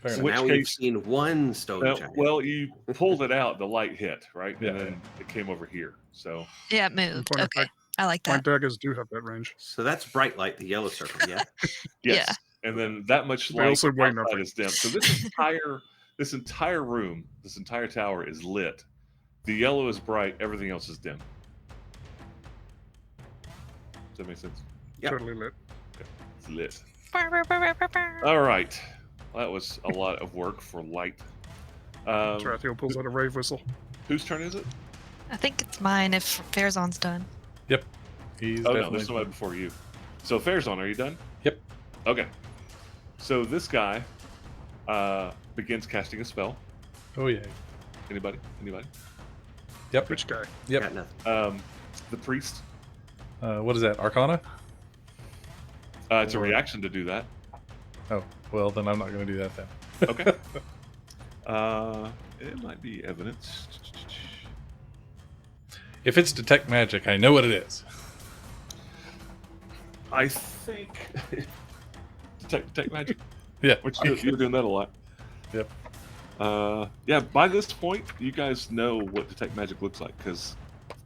Fair So enough. which now we've case- seen one stone Now, giant. well, you pulled it out, the light hit, right? Yeah. And then it came over here. So, Yeah, it moved. Point of Okay. fact, I like My that. daggers do have that range. So that's bright light, the yellow circle. Yeah. yes. Yeah. And then that much They light also weigh outside nothing. is dim. So this entire room, this entire tower is lit. The yellow is bright. Everything else is dim. Does that make sense? Yep. Totally lit. It's lit. All right. Well, that was a lot of work for light. Tarathiel pulls out a rave whistle. Whose turn is it? I think it's mine if Farazan's done. He's Oh no, definitely- there's somebody before you. So Farazan, are you done? Yep. Okay. So this guy begins casting a spell. Oh yeah. Anybody? Anybody? Yep. Which guy? Yep. Got nothing. The priest. What is that? Arcana? It's a reaction to do that. Oh, well then I'm not going to do that then. Okay. It might be evidence. If it's detect magic, I know what it is. I think Detect magic. Yeah. Which you were doing that a lot. Yep. Yeah. By this point, you guys know what detect magic looks like because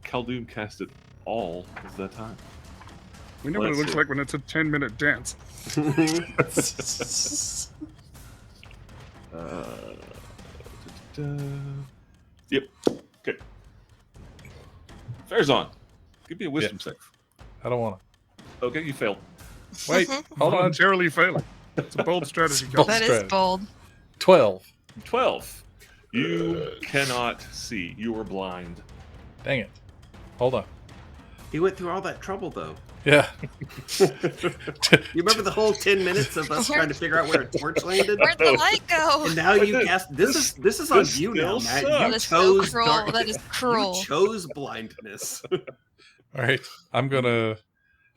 Khaldun cast it all of the time. We know what it Let's looks see. like when it's a 10-minute dance. Yep. Okay. Farazan, give me a wisdom save. I don't want Okay, you failed. to. Wait, hold on. Voluntarily failing. It's a bold strategy, Bold guys. That is strategy. bold. 12. 12. You cannot see. You are blind. Dang it. Hold on. He went through all that trouble though. Yeah. You remember the whole 10 minutes of us trying to figure out where a torch landed? Where'd the light go? And now you But cast. This is on this you now, still Matt. sucks. You That is so chose cruel. darkness. That is cruel. You chose blindness. All right. I'm gonna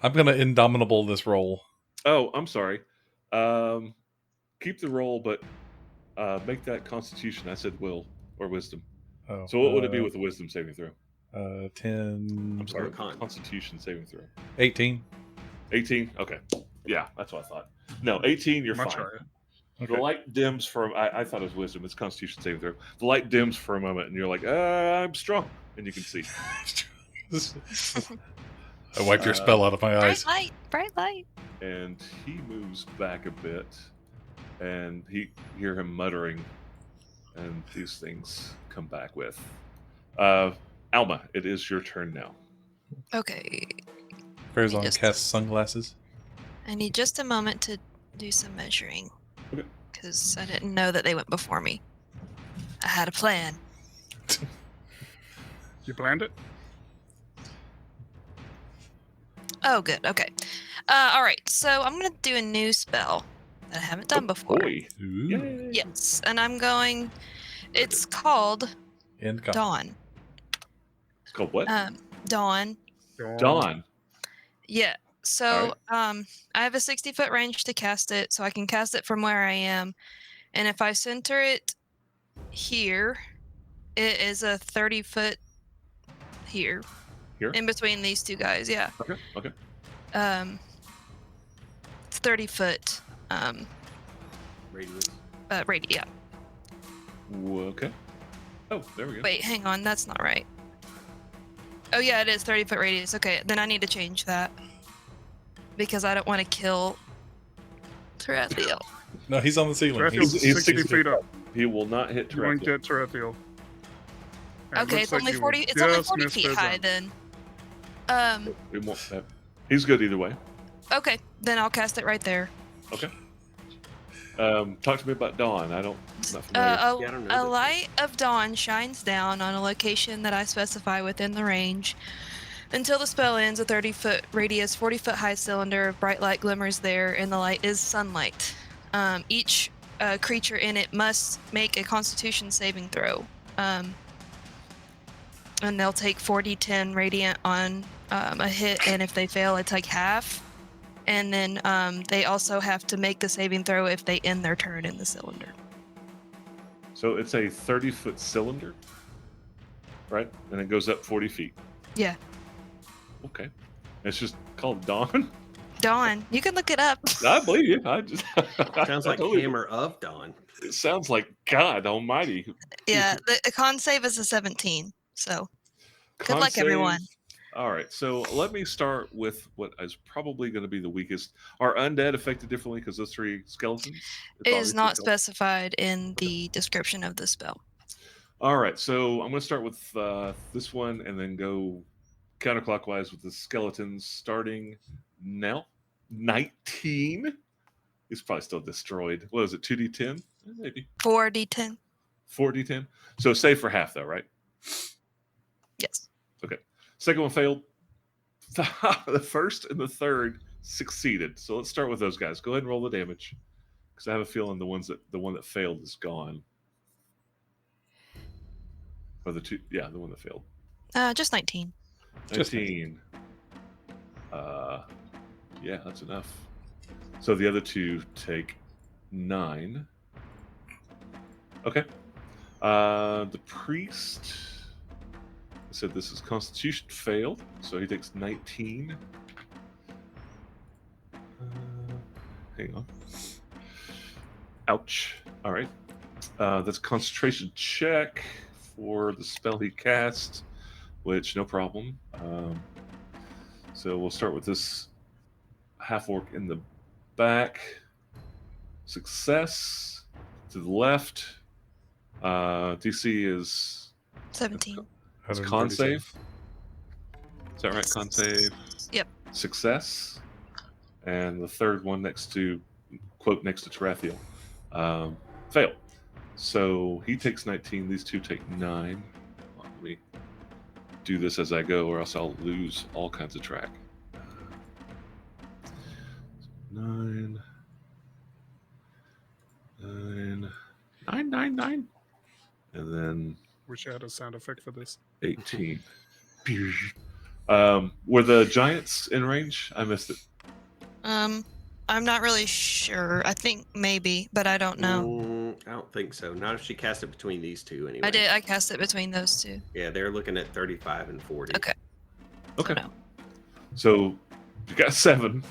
indomitable this roll. Oh, I'm sorry. Keep the roll, but make that Constitution. I said will or wisdom. Oh, So what would it be with a wisdom saving throw? 10, I'm sorry, Con. Constitution saving throw. 18. 18. Okay. Yeah, that's what I thought. No, 18. You're Much fine. higher. Okay. The light dims for. I thought it was wisdom. It's Constitution saving throw. The light dims for a moment, and you're like, I'm strong, and you can see. I wiped your spell out of my eyes. Bright light. Bright light. And he moves back a bit, and hear him muttering, and these things come back with. Alma, it is your turn now. Okay. Farazan Just- casts sunglasses. I need just a moment to do some measuring. Okay. Because I didn't know that they went before me. I had a plan. You planned it? Oh, good. Okay. All right. So I'm going to do a new spell that I haven't done before. Boy. Ooh. Yay. Yes. And I'm going. It's called And gone. Dawn. It's called what? Dawn. Dawn. Yeah. So I have a 60-foot range to cast it, so I can cast it from where I am. And if I center it here, it is a 30-foot here. Here? In between these two guys, yeah. Okay. Okay. It's 30-foot Radius. radius. Yeah. Okay. Oh, there we go. Wait, hang on, that's not right. Oh yeah, it is 30-foot radius. Okay, then I need to change that because I don't want to kill Tarathiel. No, he's on the ceiling. Tarathiel's He's 60 feet up. He will not hit You won't Tarathiel. get Tarathiel. And it Okay, looks it's like only you 40. will It's only just 40 miss feet their high gun. then. We won't. He's good either way. Okay, then I'll cast it right there. Okay. Talk to me about Dawn. I'm not familiar. A, Yeah, I don't know a this. light of dawn shines down on a location that I specify within the range. Until the spell ends, a 30-foot radius, 40-foot high cylinder of bright light glimmers there, and the light is sunlight. Each creature in it must make a Constitution saving throw. And they'll take 4d10 radiant on a hit, and if they fail, it's like half. And then they also have to make the saving throw if they end their turn in the cylinder. So it's a 30-foot cylinder, right? And it goes up 40 feet. Yeah. Okay. It's just called Dawn. Dawn, you can look it up. I believe you. I just Sounds I like totally- Hammer of Dawn. It sounds like God Almighty. Yeah, the con save is a 17. So good Con luck, save. everyone. All right, so let me start with what is probably going to be the weakest. Are undead affected differently because those three skeletons? It's It is obviously not skeletons. specified in the description of the spell. All right, so I'm going to start with this one and then go counterclockwise with the skeletons starting now. 19. He's probably still destroyed. What is it, 2d10? Maybe 4d10. 4d10. So save for half, though, right? Yes. Second one failed. The first and the third succeeded. So let's start with those guys. Go ahead and roll the damage, because I have a feeling the one that failed is gone. Or the one that failed. Just 19. Just 19. Yeah, that's enough. So the other two take 9. Okay. The priest. I said this is Constitution failed, so he takes 19. Hang on. Ouch. All right. That's a concentration check for the spell he cast, which no problem. So we'll start with this half orc in the back. Success to the left. DC is 17. it's con 137. save. Is that right? Con save. Yep. Success. And the third one next to next to Tarathiel. Fail. So he takes 19. These two take 9. Let me do this as I go, or else I'll lose all kinds of track. 9. 9. 9, 9, 9. And then Wish I had a sound effect for this. 18. Were the giants in range? I missed it. I'm not really sure. I think maybe, but I don't know. I don't think so. Not if she cast it between these two, anyway. I did. I cast it between those two. Yeah, they're looking at 35 and 40. Okay. Okay. No. So you got 7.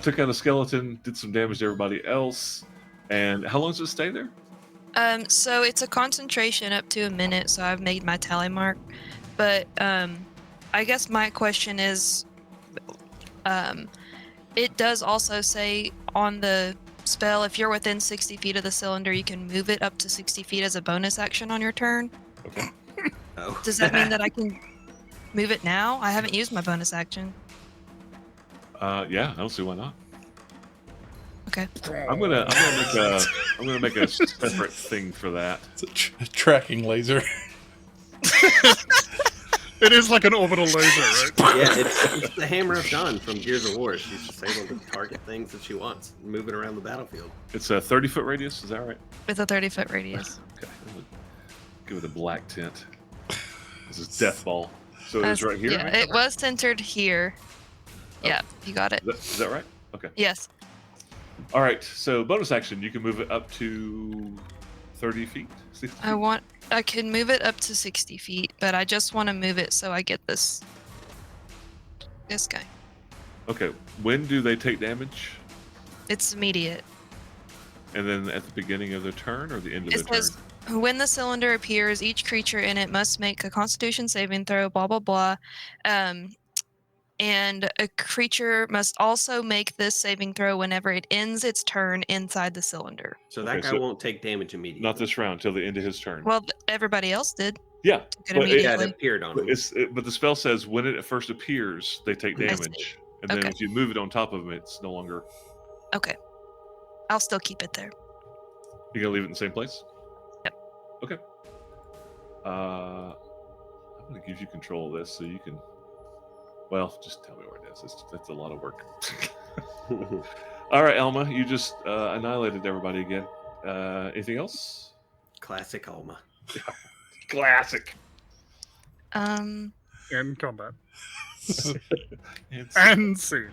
Took out a skeleton, did some damage to everybody else. And how long does it stay there? So it's a concentration up to a minute. So I've made my tally mark, but I guess my question is, it does also say on the spell, if you're within 60 feet of the cylinder, you can move it up to 60 feet as a bonus action on your turn. Okay. Oh. Does that mean that I can move it now? I haven't used my bonus action. Yeah, I don't see why not. Okay. I'm gonna make a separate thing for that. It's a tracking laser. It is like an orbital laser, right? Yeah, it's the Hammer of Dawn from Gears of War. She's just able to target things that she wants, moving around the battlefield. It's a 30-foot radius. Is that right? With a 30-foot radius. Okay. I'm gonna give it a black tint. This is death ball. So it's right here. Yeah, right? it was centered here. Oh. Yeah, you got it. Is that right? Okay. Yes. All right. So bonus action, you can move it up to 30 feet. 60 feet? I can move it up to 60 feet, but I just want to move it so I get this guy. Okay. When do they take damage? It's immediate. And then at the beginning of their turn or the end of It their says turn? when the cylinder appears, each creature in it must make a Constitution saving throw. Blah blah blah. And a creature must also make this saving throw whenever it ends its turn inside the cylinder. So that Okay, guy so- won't take damage immediately. Not this round, till the end of his turn. Well, everybody else did. Yeah. Took it But Yeah, it immediately. appeared on him. But the spell says when it first appears, they take I see. damage. And then Okay. if you move it on top of them, it's no longer. Okay. I'll still keep it there. You're going to leave it in the same place? Yep. Okay. I'm going to give you control of this so you can. Well, just tell me where it is. That's a lot of work. All right, Elma, you just annihilated everybody again. Anything else? Classic Alma. Classic. In combat. It's- And scene.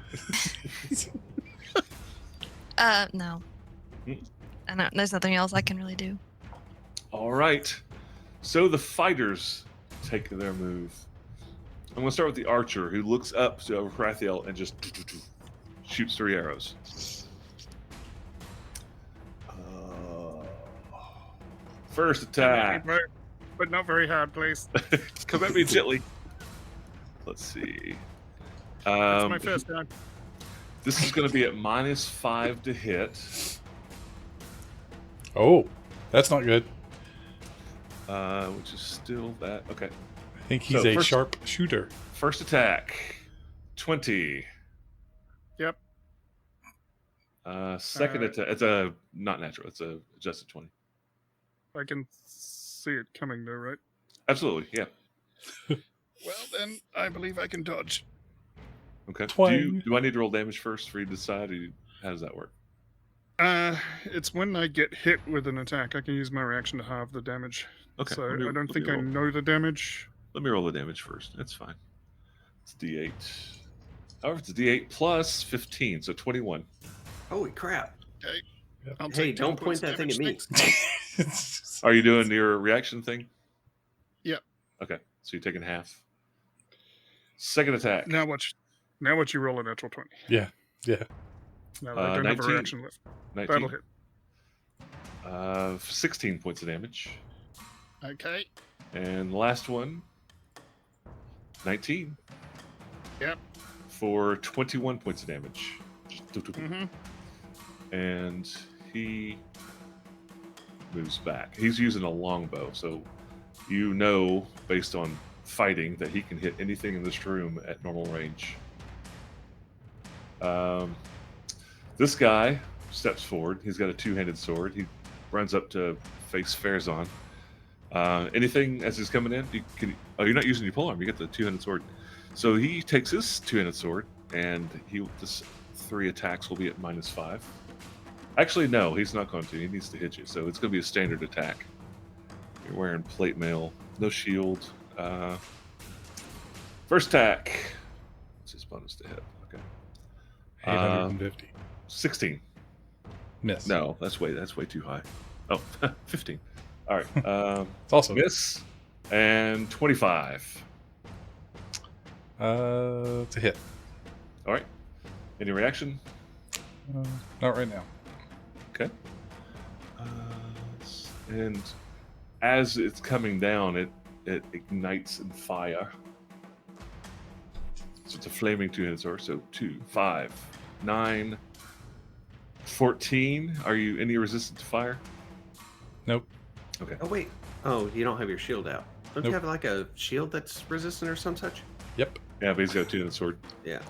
No. Hmm. There's nothing else I can really do. All right. So the fighters take their move. I'm going to start with the archer, who looks up to Rathiel and just shoots 3 arrows. First attack. But not very hard, please. Come at me gently. Let's see. That's my first time. This is going to be at -5 to hit, Oh, that's not good. which is still that. Okay. I think he's So a first- sharp shooter. First attack, 20. Yep. Second attack, it's a not natural. It's a adjusted 20. I can see it coming though, right? Absolutely, yeah. Well, then I believe I can dodge. Okay. Twang. Do I need to roll damage first for you to decide? Or how does that work? It's when I get hit with an attack, I can use my reaction to halve the damage. Okay. So let me- I don't let think me I roll. know the damage. Let me roll the damage first. That's fine. It's D8. However, it's D8 plus 15, so 21. Holy crap. I'll Hey, take 10 don't point points that thing at damage me. next. Are you doing your reaction thing? Yep. Okay, so you're taking half. Second attack. Now watch you roll a natural 20. Yeah. Now that I don't have a 19. reaction left. 19. That'll hit. 16 points of damage. Okay. And the last one, 19. Yep. For 21 points of damage. Mm-hmm. And he moves back. He's using a longbow, so you know, based on fighting, that he can hit anything in this room at normal range. This guy steps forward. He's got a two-handed sword. He runs up to face Farazan. Anything as he's coming in? You're not using your polearm. You get the two-handed sword. So he takes his two-handed sword, and this 3 attacks will be at -5. Actually, no, he's not going to. He needs to hit you, so it's going to be a standard attack. You're wearing plate mail, no shield. First attack. What's his bonus to hit? Okay. 850. 16. Miss. No, that's way too high. Oh, 15. All right. It's also Miss and 25. to hit. All right. Any reaction? Not right now. Okay. And as it's coming down, it ignites in fire. So it's a flaming two-handed sword. So 2, 5, 9, 14. Are you any resistant to fire? Nope. Okay. Oh wait. Oh, you don't have your shield out. Don't you Nope. have like a shield that's resistant or some such? Yep. Yeah, but he's got a two-handed sword. Yeah.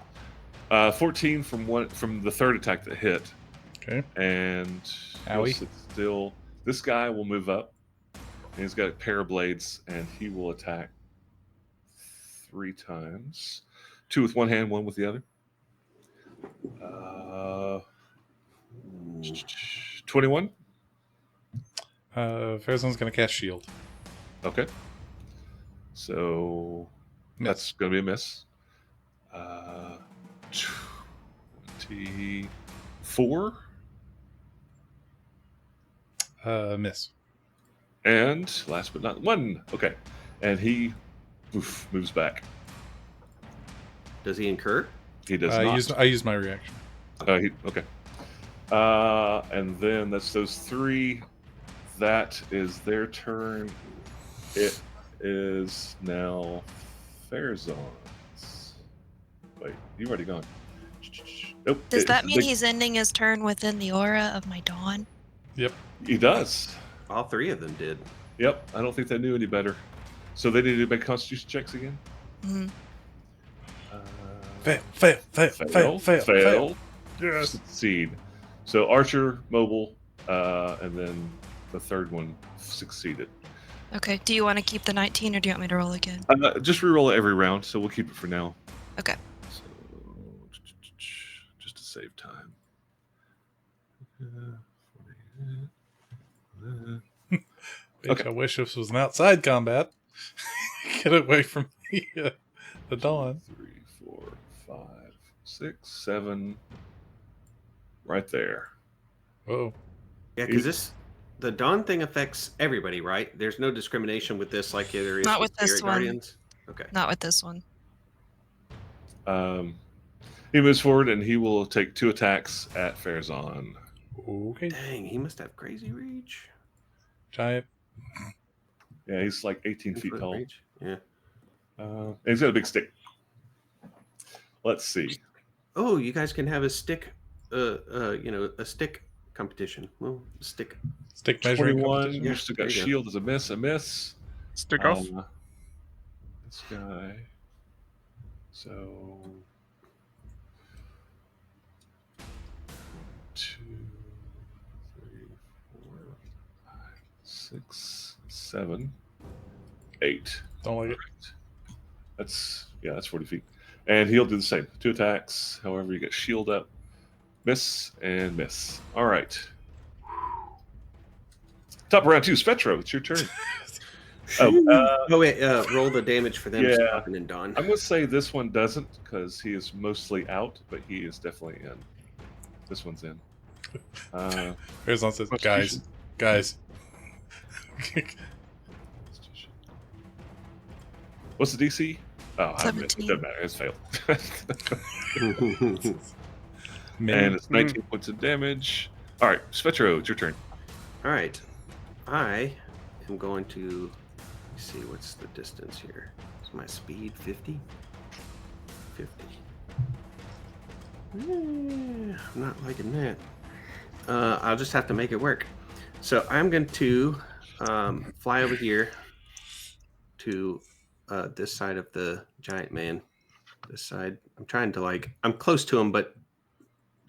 14 from the third attack that hit. Okay. And he'll Owie. sit still. This guy will move up. And he's got a pair of blades, and he will attack 3 times. 2 with one hand, 1 with the other. 21. Farazan's gonna cast shield. Okay. So that's going to be a miss. 24. Miss. And last but not 1. Okay. And he moves back. Does he incur? He does I not. used my reaction. Okay. And then that's those 3. That is their turn. It is now Farazan's. Wait, you've already gone. Nope. Does that mean he's ending his turn within the aura of my dawn? Yep. He does. All 3 of them did. Yep. I don't think they knew any better. So they need to make Constitution checks again. Mhm. Fail. Yes. Succeed. So Archer, Mobile, and then the third one succeeded. Okay. Do you want to keep the 19 or do you want me to roll again? Just reroll it every round, so we'll keep it for now. Okay. So, just to save time. Bitch, Okay. I wish this was an outside combat. Get away from the dawn. 3, 4, 5, 6, 7. Right there. Whoa. Yeah, because the dawn thing affects everybody, right? There's no discrimination with this like there is Not with this Spirit one. Guardians. Okay. Not with this one. He moves forward and he will take 2 attacks at Farazan. Okay. Dang, he must have crazy reach. Giant. Yeah, he's like 18 feet Foot tall. reach. Yeah. And he's got a big stick. Let's see. Oh, you guys can have a stick. A stick competition. Well, stick. Stick measuring 21. competition. You've still got there you go. shield as a miss. Stick off. This guy. So 2, 3, 4, 5, 6, 7, 8. Don't like it. That's 40 feet. And he'll do the same. 2 attacks. However, you get shield up. Miss and miss. All right. Top of round 2, Spetro. It's your turn. Oh wait, roll the damage for them. Yeah. Stopping and done. I'm going to say this one doesn't because he is mostly out, but he is definitely in. This one's in. Farazan says, Constitution. guys. What's the DC? Oh, it 17. doesn't matter. It's failed. Man. And it's 19 points of damage. All right, Spetro, it's your turn. All right. I am going to see what's the distance here. Is my speed 50? 50. I'm not liking that. I'll just have to make it work. So I'm going to fly over here to this side of the giant man. This side. I'm trying to I'm close to him, but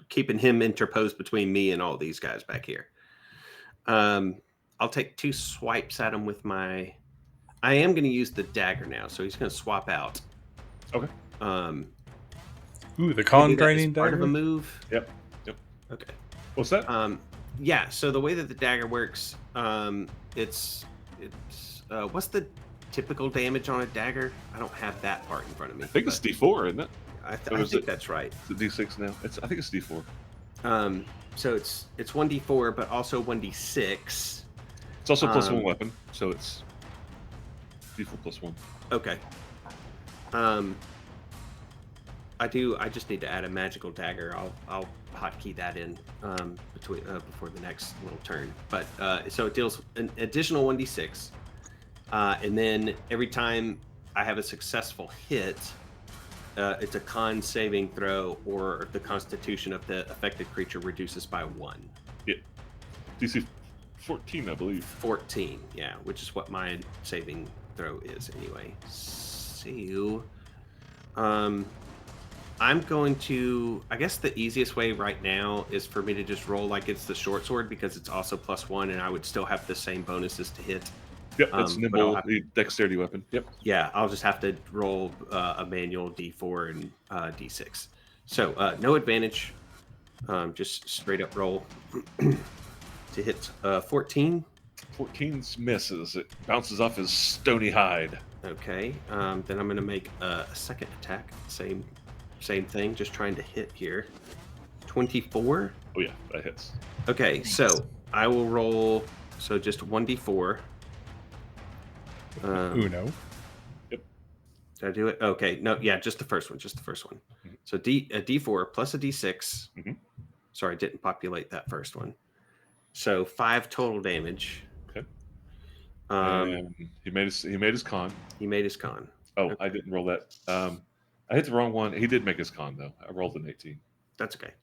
keeping him interposed between me and all these guys back here. I'll take 2 swipes at him with my. I am going to use the dagger now, so he's going to swap out. Okay. Ooh, the Can I con do that as draining part of a dagger. move. Yep. Okay. What's that? Yeah. So the way that the dagger works, it's what's the typical damage on a dagger? I don't have that part in front of me. I think it's D4, isn't it? I or is think it- that's right. Is it D6 now? I think it's D4. So it's 1d4, but also 1d6. It's also plus 1 Um, weapon, so it's D4 plus 1. Okay. I just need to add a magical dagger. I'll hotkey that in between before the next little turn. But so it deals an additional 1d6, and then every time I have a successful hit, it's a con saving throw, or the constitution of the affected creature reduces by 1. DC 14, I believe. 14, yeah, which is what my saving throw is anyway. So, I'm going to. I guess the easiest way right now is for me to just roll like it's the short sword, because it's also +1, and I would still have the same bonuses to hit. Yep, it's but I'll nimble, have- the dexterity weapon. Yep. Yeah, I'll just have to roll a manual D4 and D6. So no advantage, just straight up roll to hit 14. 14 misses. It bounces off his stony hide. Okay, then I'm going to make a second attack. Same thing, just trying to hit here. 24. Oh yeah, that hits. Okay, so I will roll. So just 1d4. Uno. Did I do it? Okay, no, yeah, just the first one. Mhm. So a D4 plus a D6. Mhm. Sorry, I didn't populate that first one. So 5 total damage. Okay. Um, And he made his con. he made his con. Oh, I didn't roll that. I hit the wrong one. He did make his con though. I rolled an 18. That's okay.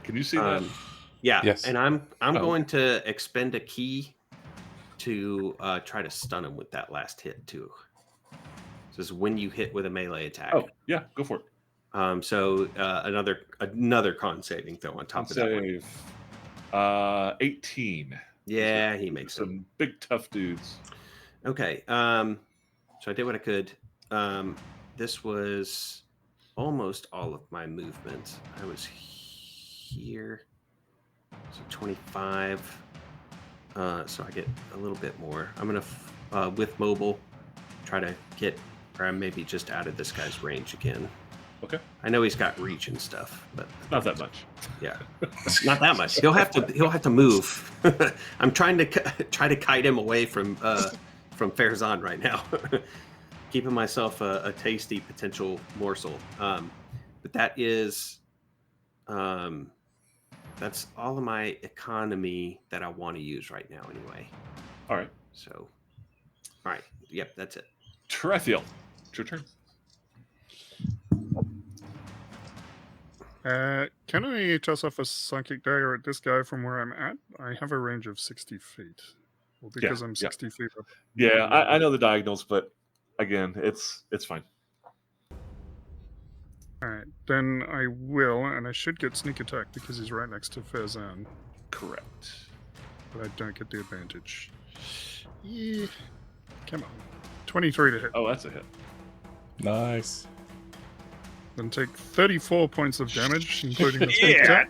Can you see that? Yeah, Yes. and I'm Oh. going to expend a key to try to stun him with that last hit too. This is when you hit with a melee attack. Oh yeah, go for it. So another con saving throw on top of that one. Save. 18. Yeah, he makes it. Some big tough dudes. Okay. So I did what I could. This was almost all of my movement. I was here. So 25. So I get a little bit more. I'm going to, with mobile, try to get, or I'm maybe just out of this guy's range again. Okay. I know he's got reach and stuff, but Not that much. yeah, not that much. He'll have to move. I'm trying to kite him away from Farazan right now, keeping myself a tasty potential morsel. But that is, that's all of my economy that I want to use right now, anyway. All right. So, all right, yep, that's it. Tarathiel, it's your turn. Can I toss off a psychic dagger at this guy from where I'm at? I have a range of 60 feet. Well, because I'm 60 feet up. Yeah, I know the diagonals, but again, it's fine. Alright, then I will, and I should get sneak attack because he's right next to Farazan, Correct. but I don't get the advantage. Yeah. Come on. 23 to hit. Oh, that's a hit. Nice. Then take 34 points of damage, including the sneak attack.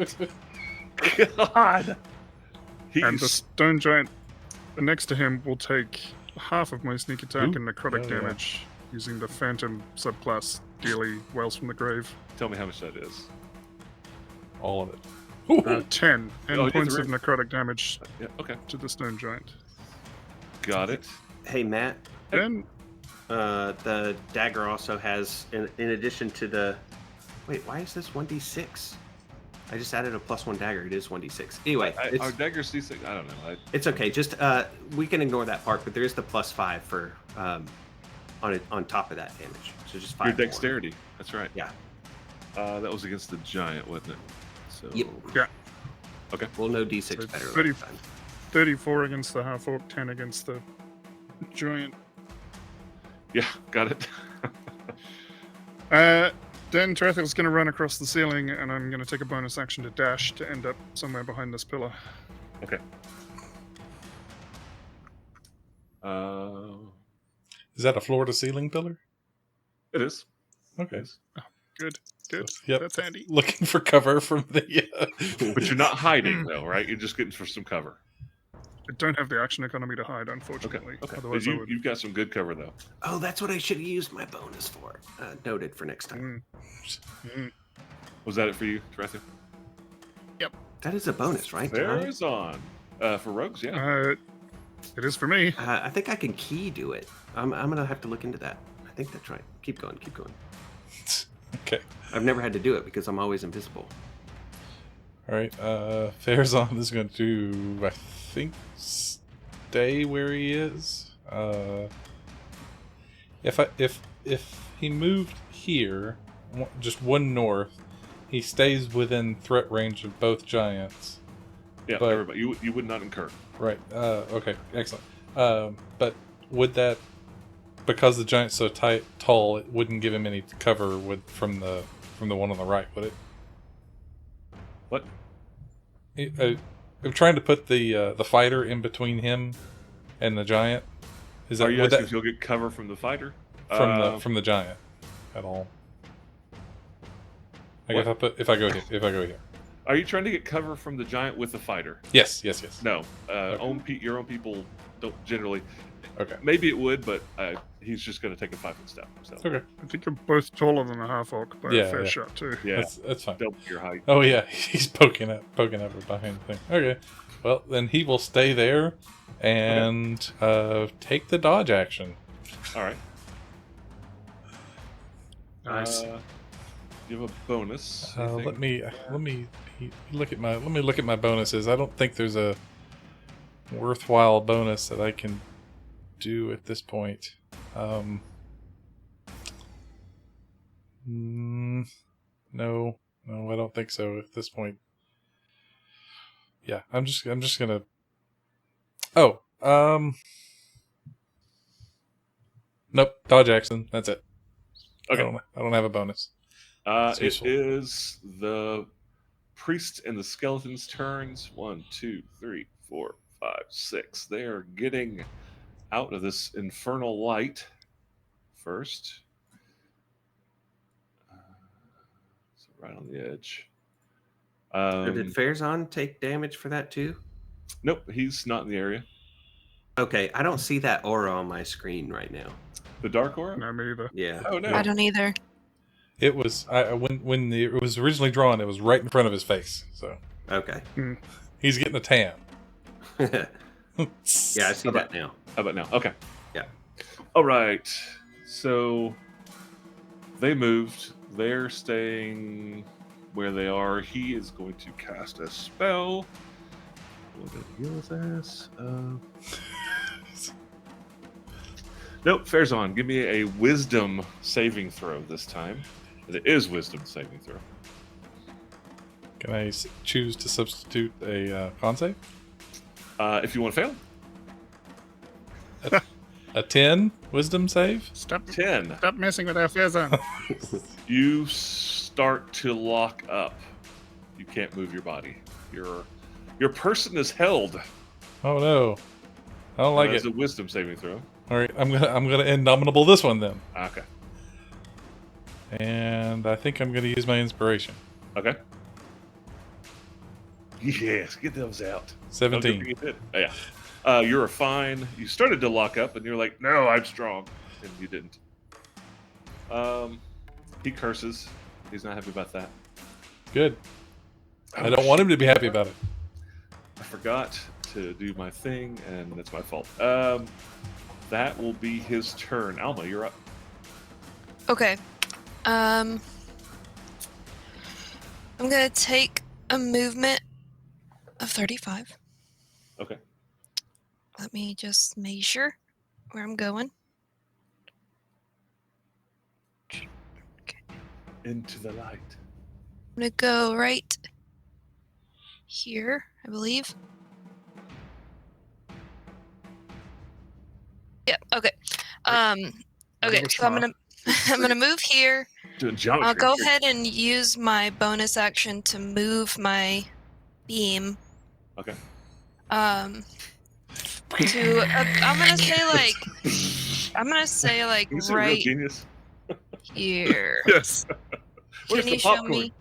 God. And the He's stone giant next to him will take half of my sneak attack Ooh. and necrotic Yeah, yeah. damage using the phantom subclass Dealy Wells from the Grave. tell me how much that is. All of it. 10 and Oh, you points did of necrotic damage Yeah. Okay. to the stone giant. Got it. Hey, Matt, Then the dagger also has, in addition to the. Wait, why is this 1d6? I just added a +1 dagger. It is 1d6. Anyway, Our daggers D6. I don't know. it's okay. Just we can ignore that part, but there is the +5 for on top of that damage. So just 5 Your more. dexterity. That's right. Yeah. That was against the giant, wasn't it? So. Yep. Yeah. Okay. We'll know d6 So better 30 next time. 34 against the half orc, 10 against the giant. Yeah, got it. Then Trethel's going to run across the ceiling, and I'm going to take a bonus action to dash to end up somewhere behind this pillar. Okay. Is that a floor to ceiling pillar? It is. Okay. Good, good. Yep. That's handy. Looking for cover from the. But you're not hiding, though, right? You're just getting for some cover. I don't have the action economy to hide, Okay. unfortunately. Okay. Otherwise, But I would. you've got some good cover, though. Oh, that's what I should have used my bonus for. Noted for next time. Was that it for you, Terethu? That is a bonus, right? There John? is on. For rogues, yeah. It is for me. I think I can key do it. I'm gonna have to look into that. I think that's right. Keep going. Keep going. Okay. I've never had to do it because I'm always invisible. All right. Farazan is going to, I think, stay where he is. If he moved here, just one north, he stays within threat range of both giants. Yeah, but- everybody. You would not incur. Right. Okay. Excellent. But would that, because the giant's so tall, it wouldn't give him any cover from the one on the right, would it? What? I'm trying to put the fighter in between him and the giant. Is that Are you would asking that if you'll get cover from the fighter? from the giant at all? Like if I go here. Are you trying to get cover from the giant with the fighter? Yes. No. Your own people don't generally. Okay. Maybe it would, but he's just going to take a 5-foot step. So Okay. I think you're both taller than a half orc by Yeah, a fair yeah. shot, too. yeah, That's fine. double your height. Oh yeah, he's poking up behind the thing. Okay. Well, then he will stay there and take the dodge action. All right. Nice. You have a bonus. I think. Let me look at my bonuses. I don't think there's a worthwhile bonus that I can do at this point. No, I don't think so at this point. Yeah, I'm just gonna. Oh, nope, dodge action. That's it. Okay. I don't have a bonus. It's It useful. is the priest and the skeleton's turns. 1, 2, 3, 4, 5, 6. They are getting out of this infernal light first. So right on the edge. So did Farazan take damage for that too? Nope, he's not in the area. Okay, I don't see that aura on my screen right now. The dark aura? No, me either. Yeah. Oh no. I don't either. It was it was originally drawn. It was right in front of his face, so Okay. he's getting a tan. Yeah, I see that now. How about now? Okay. Yeah. All right. So they moved. They're staying where they are. He is going to cast a spell. Will it heal his ass? Nope. Farazan, give me a wisdom saving throw this time. It is wisdom saving throw. Can I choose to substitute a con save? If you want to fail, A 10 wisdom save? Stop 10. messing with our Farazan. You start to lock up. You can't move your body. Your person is held. Oh no, I don't like It's it. a wisdom saving throw. All right, I'm gonna indomitable this one then, Okay. and I think I'm gonna use my inspiration. Okay. Yes, get those out. 17. Oh, you did. Yeah. You're fine. You started to lock up, and you're like, "No, I'm strong," and you didn't. He curses. He's not happy about that. Good. I Oh, don't want him to be happy about it. I forgot to do my thing, and that's my fault. That will be his turn. Alma, you're up. Okay. I'm gonna take a movement of 35. Okay. Let me just measure where I'm going. Into the light. I'm gonna go right here, I believe. Yeah. Okay. Okay. Give a So I'm shot. gonna I'm gonna move here. Doing geometry. I'll go ahead and use my bonus action to move my beam. Okay. To I'm gonna say like Is it real right genius? here. Yes. Where's Can the you show popcorn? me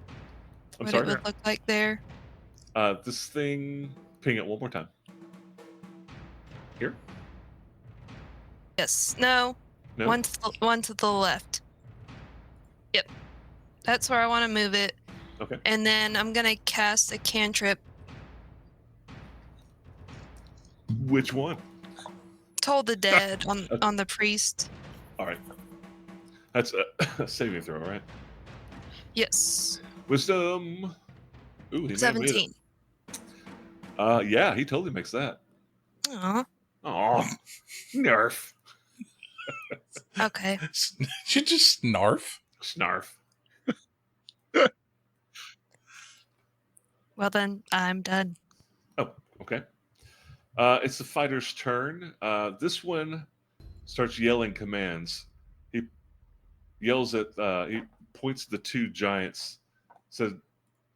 I'm what sorry. it would look like there? This thing. Ping it one more time. Here. Yes. No. No. One to the left. Yep. That's where I want to move it. Okay. And then I'm gonna cast a cantrip. Which one? Toll the dead on Okay. on the priest. All right. That's a saving throw, right? Yes. Wisdom. Ooh, he may have made 17. it. Yeah, he totally makes that. Aw. Oh, nerf, Okay. Did you just snarf? snarf. Well then, I'm done. Oh, okay. It's the fighter's turn. This one starts yelling commands. He yells at. He points to the two giants. Says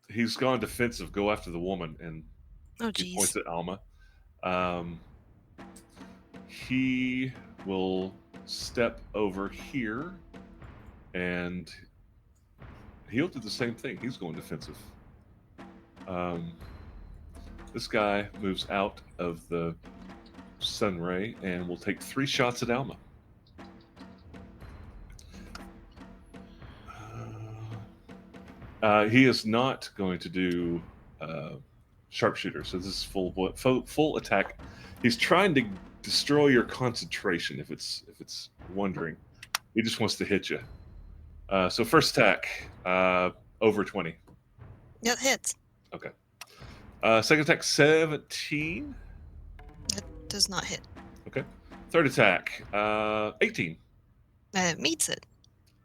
he's gone defensive. Go after the woman, and Oh he points jeez. at Alma. He will step over here, and he'll do the same thing. He's going defensive. This guy moves out of the sun ray and will take 3 shots at Alma. He is not going to do sharpshooter, so this is full attack. He's trying to destroy your concentration. If it's wondering, he just wants to hit you. So first attack, over 20. That hits. Okay. Second attack, 17. Does not hit. Okay. Third attack, 18. That meets it.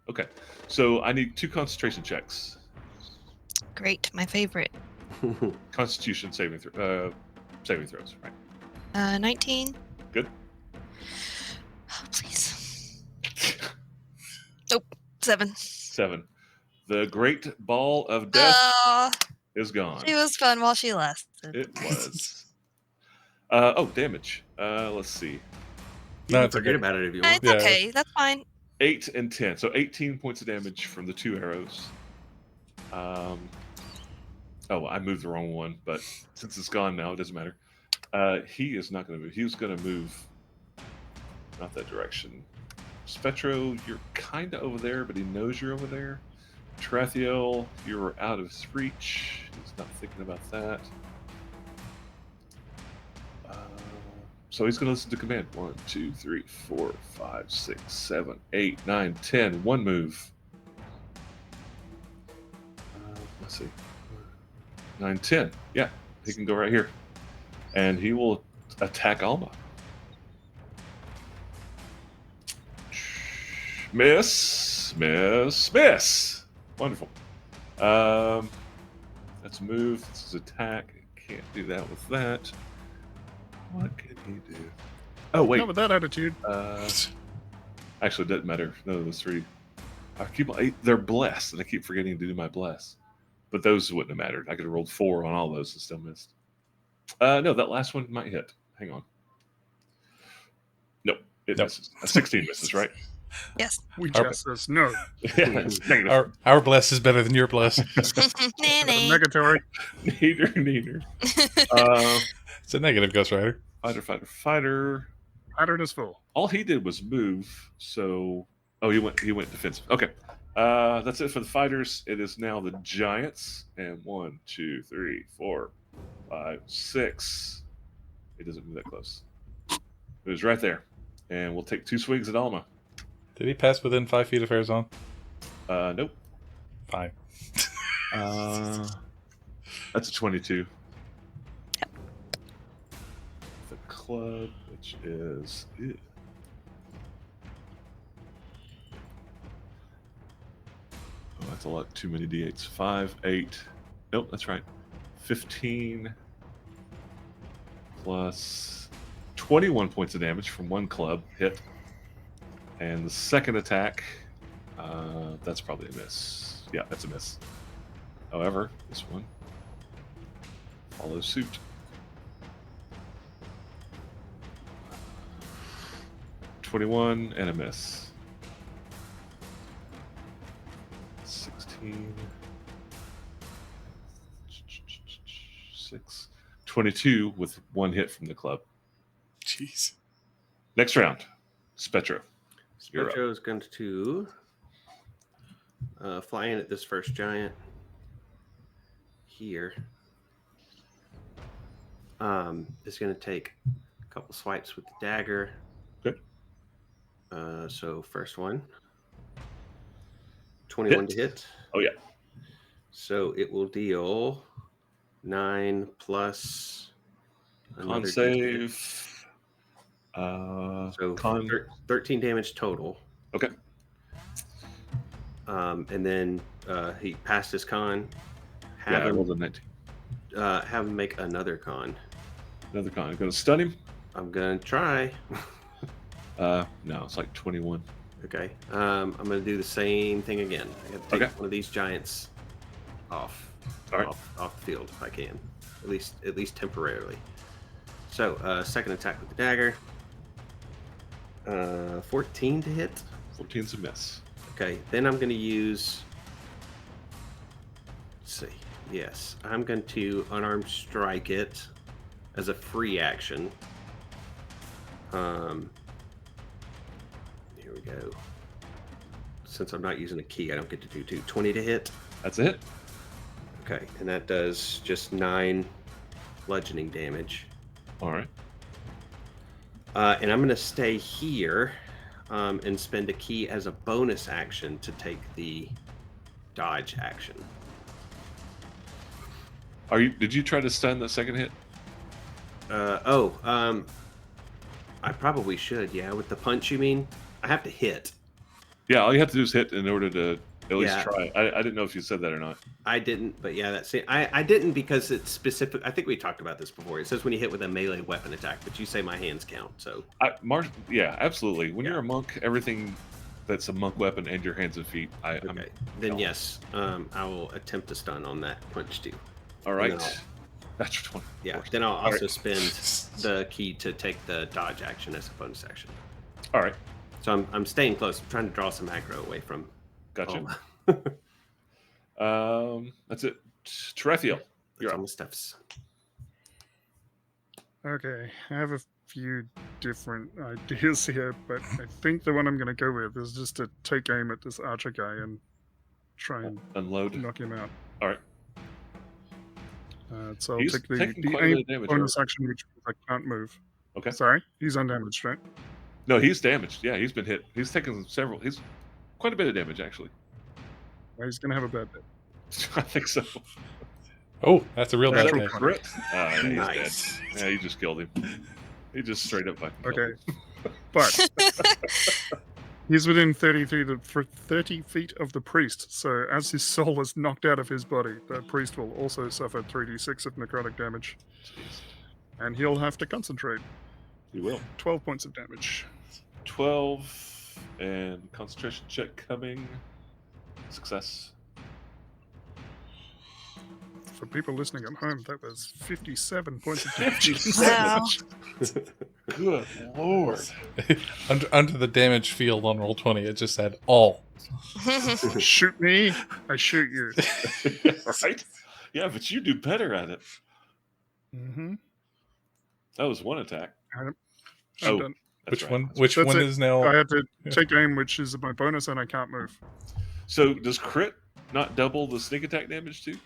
Okay. So I need 2 concentration checks. Great. My favorite. Constitution saving throws, right? 19. Good. Oh, please. 7. 7. The great ball of death Oh, is gone. she was fun while she lasted. It was. Damage. Let's see. You No, can it's forget okay. about it if you It's want. Yeah. okay. That's fine. 8 and 10. So 18 points of damage from the 2 arrows. I moved the wrong one, but since it's gone now, it doesn't matter. He is not going to move. He was going to move not that direction. Spetro, you're kind of over there, but he knows you're over there. Trathiel, you're out of his reach. He's not thinking about that. So he's going to listen to command. 1, 2, 3, 4, 5, 6, 7, 8, 9, 10. One move. Let's see. 9, 10. Yeah, he can go right here. And he will attack Alma. Miss. Wonderful. That's a move. This is attack. Can't do that with that. What can he do? Oh, wait. Not with that attitude. Actually, it doesn't matter. None of those 3. They're blessed, and I keep forgetting to do my bless. But those wouldn't have mattered. I could have rolled 4 on all those and still missed. No, that last one might hit. Hang on. Nope, it Nope. misses. A 16 misses, right? Yes. We Okay. just says no. Yeah, it's negative. Our bless is better than your bless. Nanny. Negatory. Neener. It's a negative, Ghost Rider. Fighter. Pattern is full. All he did was move. So, he went defensive. Okay. That's it for the fighters. It is now the giants. And 1, 2, 3, 4, 5, 6. It doesn't move that close. It was right there. And we'll take 2 swings at Alma. Did he pass within 5 feet of Farazan? Nope. Fine. That's a 22. The club, which is. Ew. Oh, that's a lot. Too many d8s. 5, 8. Nope, that's right. 15 plus 21 points of damage from one club hit. And the second attack, that's probably a miss. Yeah, that's a miss. However, this one follows suit. 21 and a miss. 16. 6. 22 with one hit from the club. Jeez. Next round, Spetro. You're up. Spectro is going to fly in at this first giant here. Is going to take a couple swipes with the dagger. Good. So first one, 21 Hit. to hit. Oh, yeah. So it will deal 9 plus Con another save. So Con. 13 damage total. Okay. And then he passed his con. Yeah, I Have rolled a 19. have him make another con. Another con. I'm going to stun him. I'm gonna try. No, it's like 21. Okay. I'm gonna do the same thing again. I got to take Okay. one of these giants off, All right. off the field if I can, at least temporarily. So second attack with the dagger. 14 to hit. 14's a miss. Okay. Then I'm gonna use. Let's see. Yes, I'm going to unarmed strike it as a free action. Here we go. Since I'm not using a key, I don't get to do 20 to hit. That's it. Okay, and that does just 9 bludgeoning damage. All right. And I'm going to stay here and spend a key as a bonus action to take the dodge action. Did you try to stun the second hit? I probably should. Yeah, with the punch, you mean? I have to hit. Yeah, all you have to do is hit in order to at least Yeah. try. I didn't know if you said that or not. I didn't, but yeah, that's it. I didn't because it's specific. I think we talked about this before. It says when you hit with a melee weapon attack, but you say my hands count. So Yeah, absolutely. When Yeah. you're a monk, everything that's a monk weapon and your hands and feet. okay, then yes, I will attempt to stun on that punch too. All right. No. That's 20. Yeah. Then I'll All right. also spend the key to take the dodge action as a bonus action. All right. So I'm staying close. I'm trying to draw some aggro away from. Gotcha. all- That's it. Terethiel, That's you're all up. the stuffs. Okay, I have a few different ideas here, but I think the one I'm going to go with is just to take aim at this archer guy and try and Unload. knock him out. All right. So I'll He's take the taking quite a aim bit of damage. bonus action, which means I can't move. Okay. Sorry, he's undamaged, right? No, he's damaged. Yeah, he's been hit. He's taken several. He's quite a bit of damage, actually. Well, he's going to have a bad day. I think so. Oh, that's a real bad Natural day. twenty. Crit. Yeah, he's Nice. dead. Yeah, you just killed him. He just straight up fucking killed Okay, him. but he's within 30 feet of the priest, so as his soul is knocked out of his body, the priest will also suffer 3d6 of necrotic damage, Jeez. and he'll have to concentrate. He will. 12 points of damage. 12 and concentration check coming. Success. For people listening at home, that was 57 points of damage. Wow. Good lord. under the damage field on Roll20, it just said all. Shoot me, I shoot you. Right? Yeah, but you do better at it. Mm-hmm. That was one attack. I'm Oh. done. That's Which right. one? Which That's one it. is now? I had to take aim, which is my bonus, and I can't move. So does crit not double the sneak attack damage too?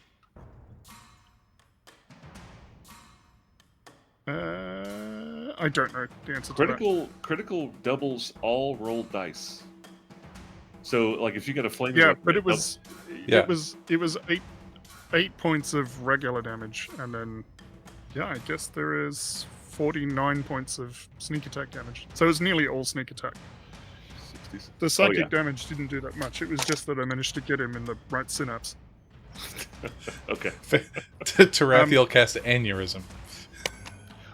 I don't know the answer to that. Critical doubles all rolled dice. So like if you get a flame, Yeah, weapon, but it double- was, Yeah. it was 8 points of regular damage, and then, yeah, I guess there is 49 points of sneak attack damage. So it's nearly all sneak attack. 60s. The psychic yeah. damage didn't do that much. It was just that I managed to get him in the right synapse. Okay. Tarathiel cast aneurysm.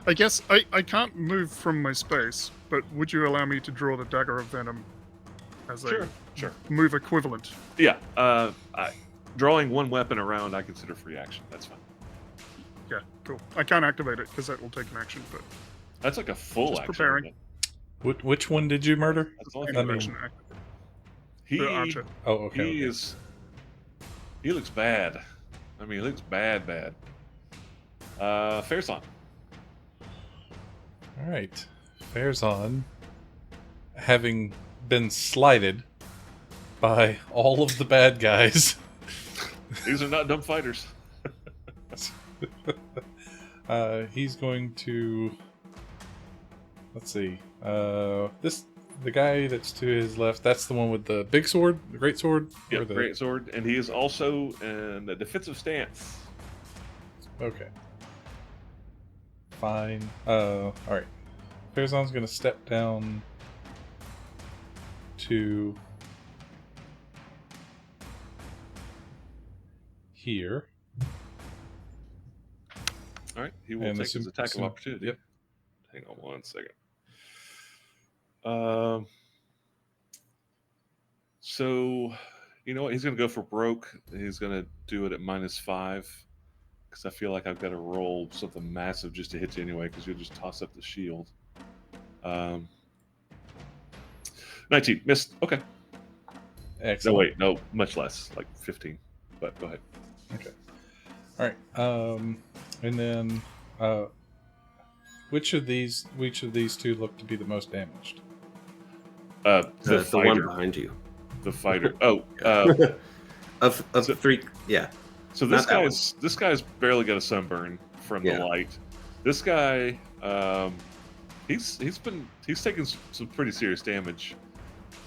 I guess I can't move from my space, but would you allow me to draw the Dagger of Venom as a Sure. move equivalent? Yeah. Drawing one weapon around, I consider free action. That's fine. Yeah, cool. I can't activate it because that will take an action, but That's like a full Just action. preparing. isn't it? Which one did you murder? That's the only any thing. mean- action act. He, The archer. Oh, okay. he okay. is. He looks bad. I mean, he looks bad. Fairson. All right. Farazan, having been slighted by all of the bad guys, These are not dumb fighters. he's going to. Let's see. The guy that's to his left. That's the one with the big sword, the great sword. Yeah, or the, great sword, and he is also in a defensive stance. Okay. Fine. All right. Farazan's going to step down to here. All right, he will And take his attack of opportunity. Yep. Hang on one second. So, you know what? He's going to go for broke. He's going to do it at -5 because I feel like I've got to roll something massive just to hit you anyway because you'll just toss up the shield. 19 missed. Okay. No, Excellent. wait, no, much less, like 15. But go ahead. Okay. All right. And then, which of these two look to be the most damaged? The The one fighter. behind you. The fighter. Oh, Of So- 3, yeah. so this Not that guy's barely got a sunburn from Yeah. the light. This guy, he's taken some pretty serious damage.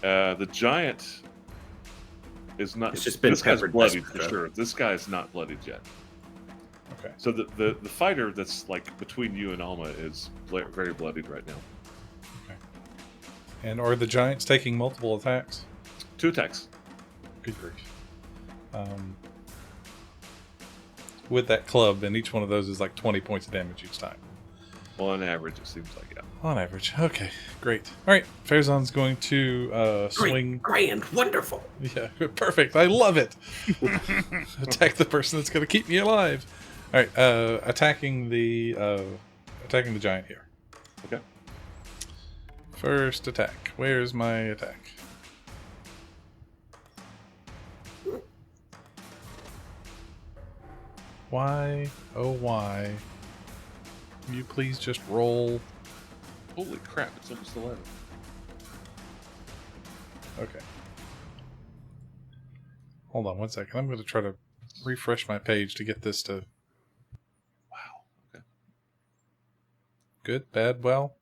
The giant is not. It's just been this guy's peppered by bloodied for stuff. sure. This guy's not bloodied yet. Okay. So the fighter that's like between you and Alma is very bloodied right now. And are the giants taking multiple attacks? 2 attacks. Good grief. With that club, and each one of those is like 20 points of damage each time. Well, on average, it seems like yeah. On average. Okay, great. All right, Farazan's going to swing. Grand, wonderful. Yeah, perfect. I love it. Attack the person that's going to keep me alive. All right, attacking the giant here. Okay. First attack. Where's my attack? Why, oh why, will you please just roll? Holy crap! It's almost 11. Okay. Hold on one second. I'm going to try to refresh my page to get this to Wow. Okay. good, bad, well.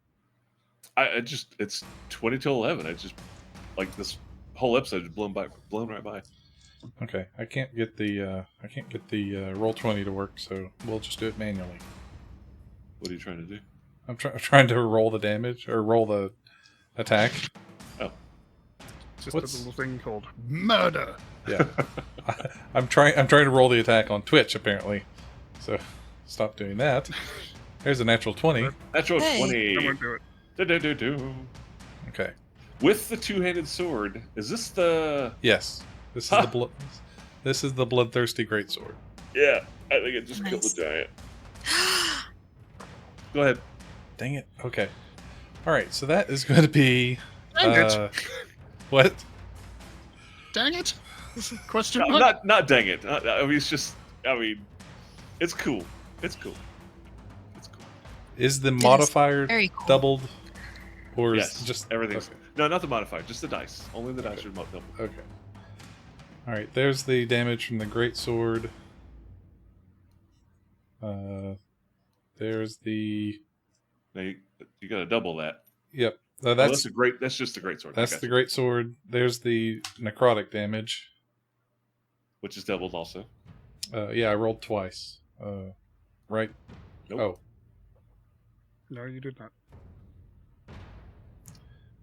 It's 20 till 11. I just like this whole episode is blown right by. Okay, I can't get the roll 20 to work, so we'll just do it manually. What are you trying to do? I'm trying to roll the damage or roll the attack. Just What's- a little thing called murder. Yeah, I'm trying to roll the attack on Twitch apparently, so stop doing that. There's a natural 20. Natural Hey. 20. I won't do it. Do-do-do-do. Okay, With the two-handed sword, is this the? yes, this is Ha! the blood. This is the bloodthirsty greatsword. Yeah, I think it just killed Nice. the giant. Go ahead. Dang it. Okay. All right, so that is going to be Dang it. what? Dang it. Question No, mark? not dang it. I mean, it's just. I mean, it's cool. It's cool. It's cool. Is the is modifier Very cool. doubled, or is Yes, just everything's. okay. No, not the modifier. Just the dice. Only the dice are double. Okay. All right. There's the damage from the great sword. There's the Now you got to double that. yep. Oh, That's a great. That's just the great sword. I that's got the you. great sword. There's the necrotic damage. Which is doubled also. Yeah, I rolled twice. Right? Nope. Oh, No, you did not.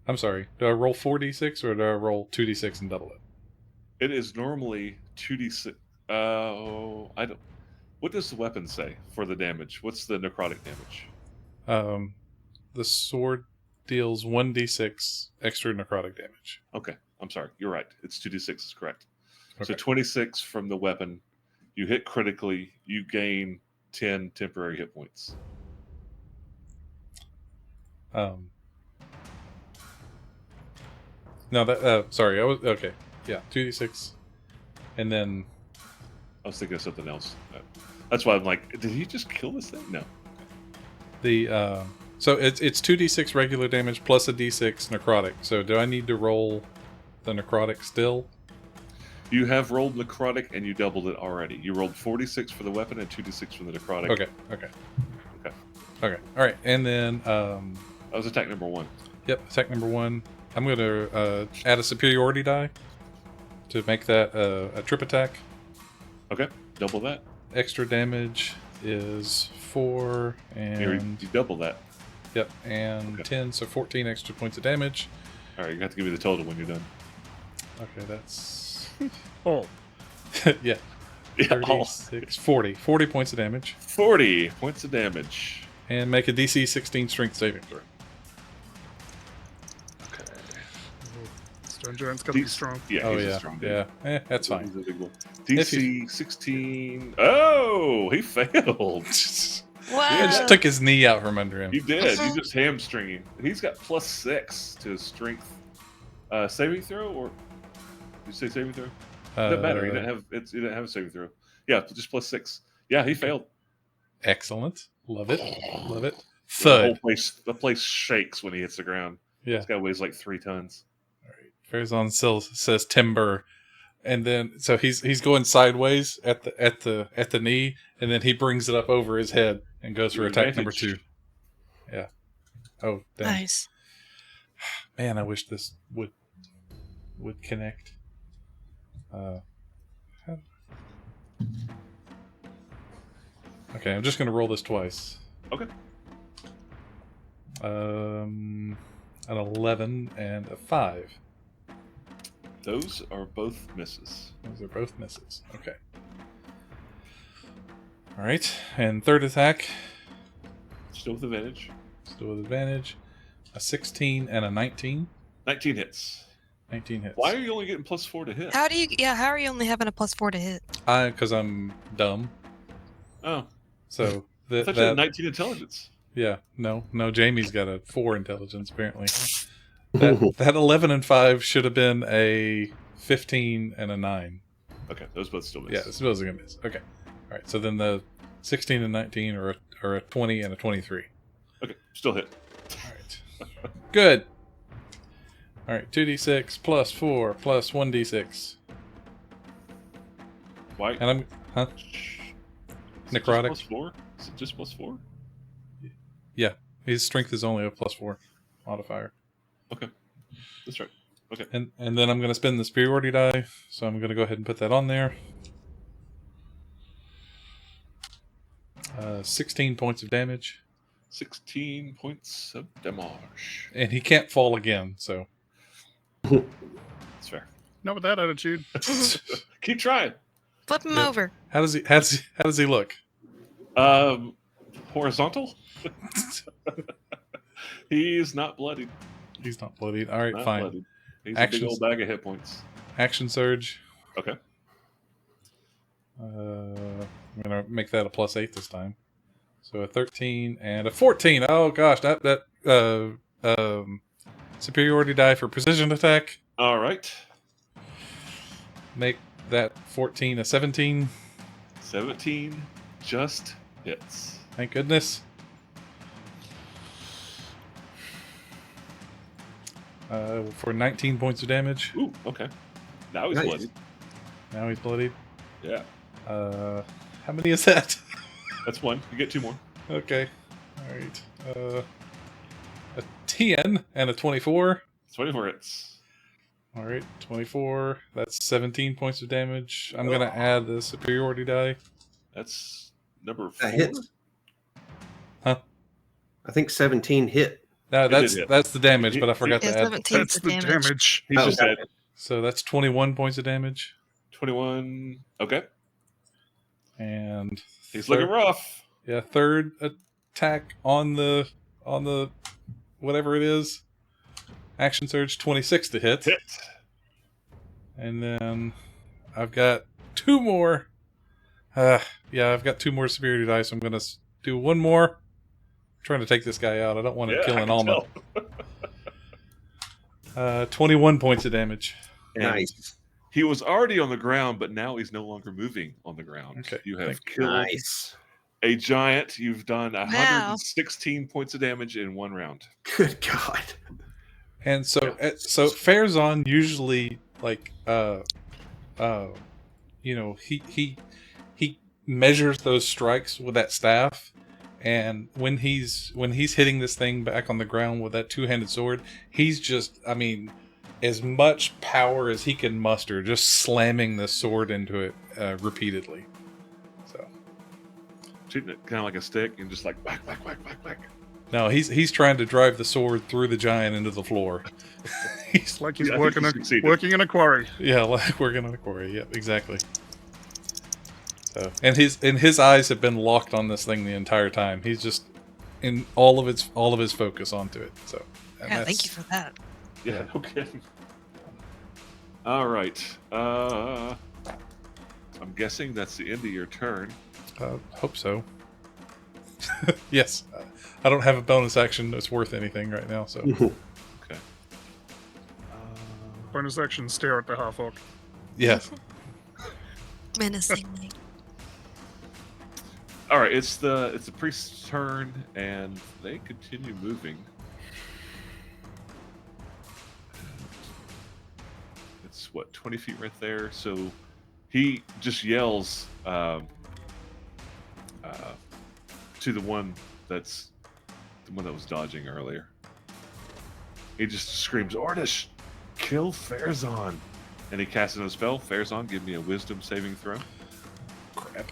I'm sorry. Do I roll 4d6 or do I roll 2d6 and double it? It is normally 2d6. I don't. What does the weapon say for the damage? What's the necrotic damage? The sword deals 1d6 extra necrotic damage. Okay, I'm sorry. You're right. It's 2d6 is correct. So Okay. 26 from the weapon. You hit critically. You gain 10 temporary hit points. No, that. Sorry, I was okay. Yeah, 2d6, and then I was thinking of something else. That's why I'm like, did he just kill this thing? No. the. So it's 2d6 regular damage plus a d6 necrotic. So do I need to roll the necrotic still? You have rolled necrotic and you doubled it already. You rolled 46 for the weapon and 2d6 from the necrotic. Okay. All right, and then That was attack number 1. yep, attack number 1. I'm going to add a superiority die to make that a trip attack. Okay, double that. Extra damage is 4 and You double that. yep, and Okay. 10, so 14 extra points of damage. All right, you have to give me the total when you're done. Okay, that's Oh, yeah, Yeah, all 36, 40 points of damage, 40 points of damage. and make a DC 16 strength saving throw. Okay. Stone Giant's gotta be These- strong. Yeah, Oh he's a yeah, strong dude. yeah, that's fine. He's a big boy. If DC 16. Oh, he failed. Wow. I just took his knee out from under him. You did. You just hamstringing. He's got +6 to his strength saving throw, or did you say saving throw? Doesn't matter. He didn't have he didn't have a saving throw. Yeah, just +6. Yeah, he failed. Excellent, love it, love it. The whole Thud. the place shakes when he hits the ground. Yeah. This guy weighs like 3 tons. Farazan still says timber, and then so he's going sideways at the knee, and then he brings it up over his head and goes for Your attack number advantage. 2. Yeah. Oh damn. Nice. Man, I wish this would connect. Okay, I'm just gonna roll this twice. Okay. An 11 and a 5. Those are both misses. Those are both misses. Okay. All right, and third attack, Still with advantage. still with advantage. A 16 and a 19. 19 hits. 19 hits. Why are you only getting +4 to hit? How do you? Yeah. How are you only having a +4 to hit? Because I'm dumb. Oh, So I thought you had 19 intelligence. yeah, no, Jamie's got a 4 intelligence apparently. That 11 and 5 should have been a 15 and a 9. Okay, those both still miss. Yeah, this was gonna miss. Okay, all right. So then the 16 and 19 are a 20 and a 23. Okay, still hit. All right, good. All right, 2d6 plus 4 plus 1d6, Why? and I'm huh? Is it Necrotic. Just +4? Is it just +4? Yeah, his strength is only a +4 modifier. Okay, that's right. Okay, And then I'm going to spend the superiority die, so I'm going to go ahead and put that on there. 16 points of damage, 16 points of damage. and he can't fall again. So That's fair. Not with that attitude. Keep trying. Flip him Yeah. over. how does he look? Horizontal. He's not bloodied. He's not bloodied. All right, Not fine. bloodied. He's a Actions. big old bag of hit points. Action surge. Okay. I'm gonna make that a +8 this time. So a 13 and a 14. Oh gosh, that superiority die for precision attack. All right. Make that 14 a 17. 17 just hits. Thank goodness. For 19 points of damage. Ooh, okay. Now he's Nice. bloodied. Now he's bloodied. Yeah, How many is that? that's one. You get 2 more. Okay. All right. A 10 and a 24. 24 hits. All right, 24. That's 17 points of damage. I'm gonna add the superiority die. That's number 4. That hits. Huh? I think 17 hit. No, It did that's hit. that's the damage, but I forgot Yeah, to add. 17 That's the damage. He Oh, just said So that's 21 points of damage, 21. Okay. and He's looking rough. Yeah, third attack on the whatever it is. Action surge 26 to hit. Hit. And then I've got 2 more. I've got 2 more superiority dice. I'm gonna do 1 more. I'm trying to take this guy out. I don't want him Yeah, I killing can Alma. tell. 21 points of damage. And Nice. He was already on the ground, but now he's no longer moving on the ground. Okay, You have thank killed Nice. a giant. You've done 116 points of damage in 1 round. Good God. And so Farazan usually he measures those strikes with that staff, and when he's hitting this thing back on the ground with that 2-handed sword, he's just as much power as he can muster, just slamming the sword into it repeatedly. So Shooting it kind of like a stick and just like whack, whack, whack, whack, whack. no, he's trying to drive the sword through the giant into the floor. It's like he's Yeah, I think he succeeded. working in a quarry. Yeah, like working on a quarry. Yep, exactly. So, and his eyes have been locked on this thing the entire time. He's just in all of his focus onto it. So, and Yeah, thank you for that. Yeah, no kidding. All right. I'm guessing that's the end of your turn. Hope so. Yes, I don't have a bonus action that's worth anything right now. So, Okay. Bonus action, stare at the half orc. yes. Menacingly. All right. It's the priest's turn, and they continue moving. It's what 20 feet right there. So he just yells to the one that was dodging earlier. He just screams, "Ordish, kill Farazan!" And he casts another spell. Farazan, give me a Wisdom saving throw. Crap.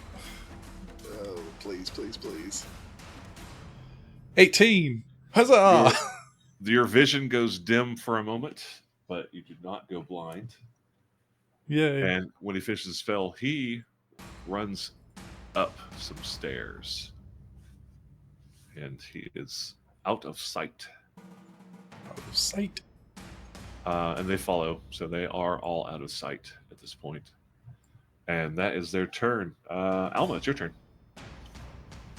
Oh, please. 18. Huzzah! Your vision goes dim for a moment, but you do not go blind. Yay. And when he finishes his spell, he runs up some stairs. And he is out of sight. Out of sight. And they follow, so they are all out of sight at this point. And that is their turn. Alma, it's your turn.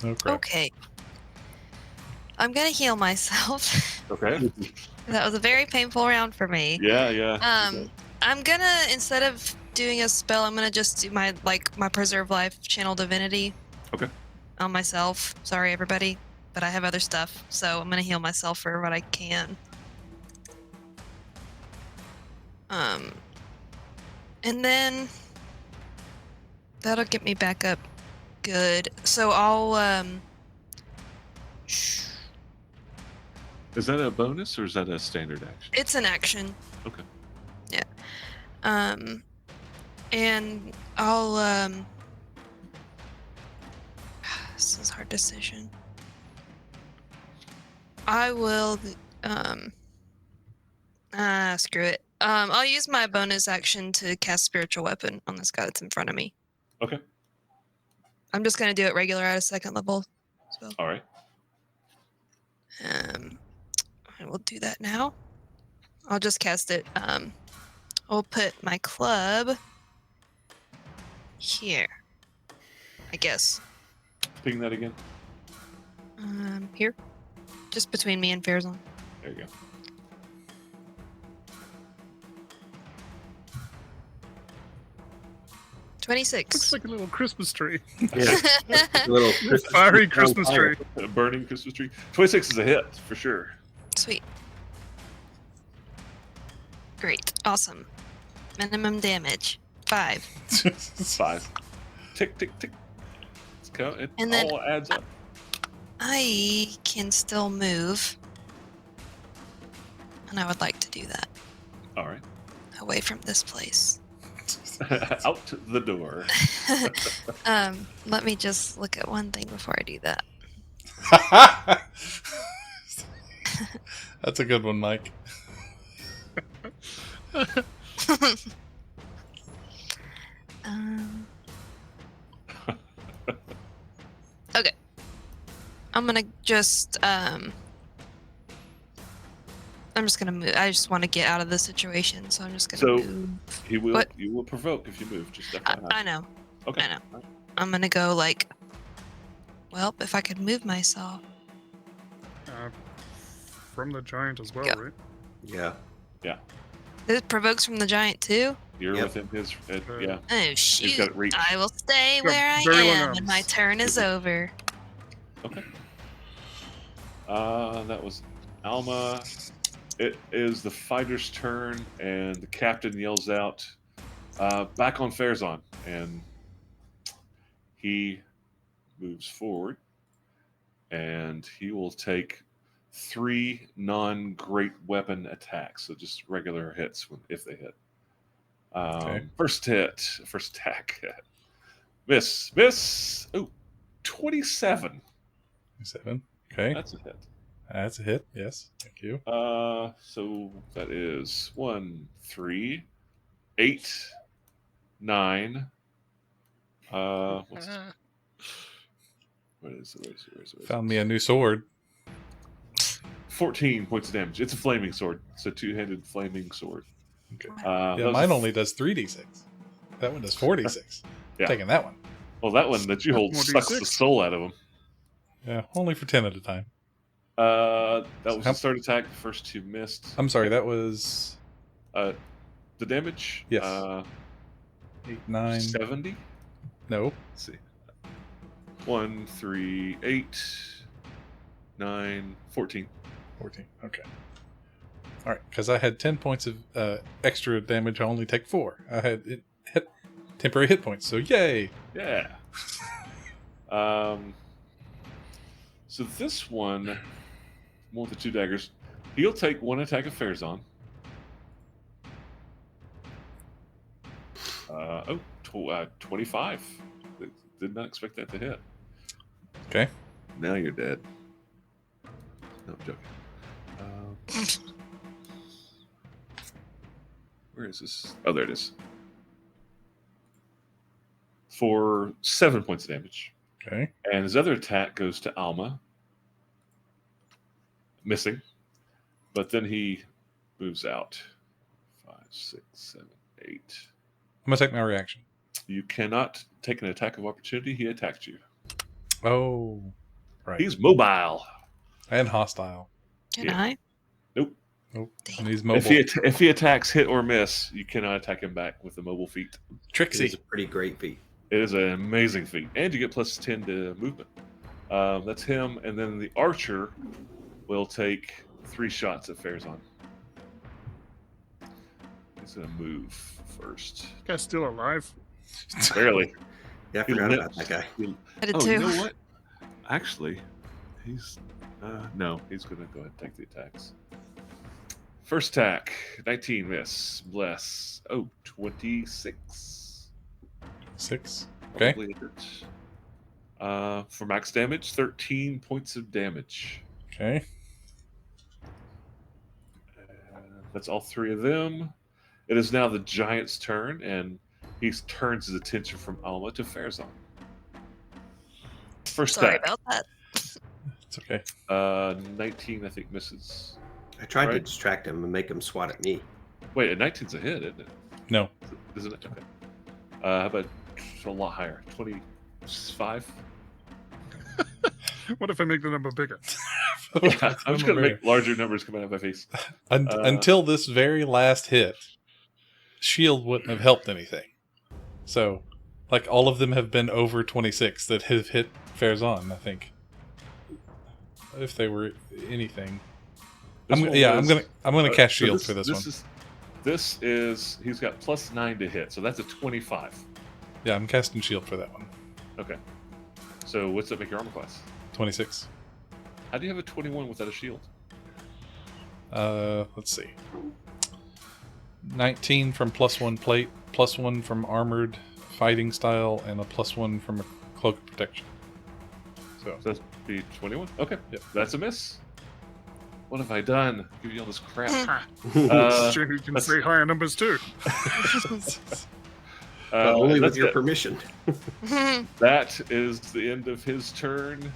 Oh, crap. Okay. I'm gonna heal myself. Okay. That was a very painful round for me. Yeah. I'm gonna, instead of doing a spell, I'm gonna just do my preserve life channel divinity. Okay. On myself. Sorry, everybody, but I have other stuff, so I'm gonna heal myself for what I can. And then that'll get me back up good. So I'll Is that a bonus or is that a standard action? it's an action. Okay. Yeah. And I'll this is a hard decision. I will screw it. I'll use my bonus action to cast spiritual weapon on this guy that's in front of me. Okay. I'm just gonna do it regular at a 2nd level. So All right. I will do that now. I'll just cast it. I'll put my club here, I guess. Ping that again. Here, just between me and Farazan. There you go. Looks 26. like a little Christmas tree. Yeah. Little Fiery Christmas tree. A burning Christmas tree. 26 is a hit for sure. Sweet. Great. Awesome. Minimum damage 5. 5. Tick, tick, tick. Let's go. It And then- all adds up. I can still move, and I would like to do that. All right. away from this place. Out the door. Let me just look at one thing before I do that. That's a good one, Mike. Okay. I'm gonna just I'm just gonna move. I just want to get out of this situation, so I'm just gonna So, move. You will provoke if you move. Just FYI. I know. Okay. I know. I'm gonna go like. Well, if I could move myself. From the giant as well, Go. right? Yeah. It provokes from the giant too. You're Yep. within his. Yeah. Oh shoot! got reach. I will stay Got where I very long am when my arms. turn is over. Okay. That was Alma. It is the fighter's turn, and the captain yells out, "Back on Farazan!" And he moves forward, and he will take 3 non-great weapon attacks, so just regular hits if they hit. Okay. First attack, miss. Oh, 27. 7. Okay. That's a hit. That's a hit. Yes. Thank you. So that is 1, 3, 8, 9. What is it? Found me a new sword. 14 points of damage. It's a flaming sword. It's a 2-handed flaming sword. Okay. That Yeah, was mine only does 3d6. That one does 4d6. Yeah. Taking that one. Well, that one that you hold More sucks D6. the soul out of him. Yeah, only for 10 at a time. That was How- the start attack. The first 2 missed. I'm sorry, that was The damage? Yes. 8, 9. 70? No. Let's see. 1, 3, 8, 9, 14. 14. Okay. All right, because I had 10 points of extra damage. I only take 4. I had hit temporary hit points, so yay! Yeah. So this one, more with the 2 daggers, he'll take 1 attack of Farazan. 25. Did not expect that to hit. Okay. Now you're dead. No, I'm joking. Where is this? Oh, there it is. For 7 points of damage. Okay. And his other attack goes to Alma. Missing. But then he moves out. 5, 6, 7, 8. I'm gonna take my reaction. You cannot take an attack of opportunity. He attacked you. Oh, right. He's mobile. And hostile. Can Yeah. I? Nope. Nope. Dang. And he's mobile. If he attacks hit or miss, you cannot attack him back with the mobile feat. It's a Trixie. pretty great feat. It is an amazing feat, and you get plus 10 to movement. That's him, and then the archer will take 3 shots at Farazan. He's gonna move first. Guy's still alive. Barely. Yeah, I He forgot about lives. that guy. I did Oh, too. you know what? Actually, he's no, he's gonna go ahead and take the attacks. First attack, 19 miss, bless. Oh, 26. 6. Okay. Probably hits. For max damage, 13 points of damage. Okay. That's all 3 of them. It is now the giant's turn, and he turns his attention from Alma to Farazan. First Sorry attack, about that. It's okay. 19, I think, misses. I tried to Right. distract him and make him swat at me. Wait, a 19's a hit, isn't it? No. Isn't it? Okay. How about a lot higher? 25? What if I make the number bigger? Yeah, I'm just going to make larger numbers come out of my face. Until this very last hit, shield wouldn't have helped anything. So, like, all of them have been over 26 that have hit Farazan, I think. If they were anything. This I'm one gonna was- cast so shield for this one. This is he's got plus 9 to hit, so that's a 25. Yeah, I'm casting shield for that one. Okay. So what's that make your armor class? 26. How do you have a 21 without a shield? Let's see. 19 from +1 plate, +1 from armored fighting style, and a +1 from a cloak of protection. So So that's be 21. Okay, Yep. that's a miss. What have I done? Give you all this crap. Ha! Uh, Jimmy can that's- say higher numbers too. But only that's with your it. permission. That is the end of his turn.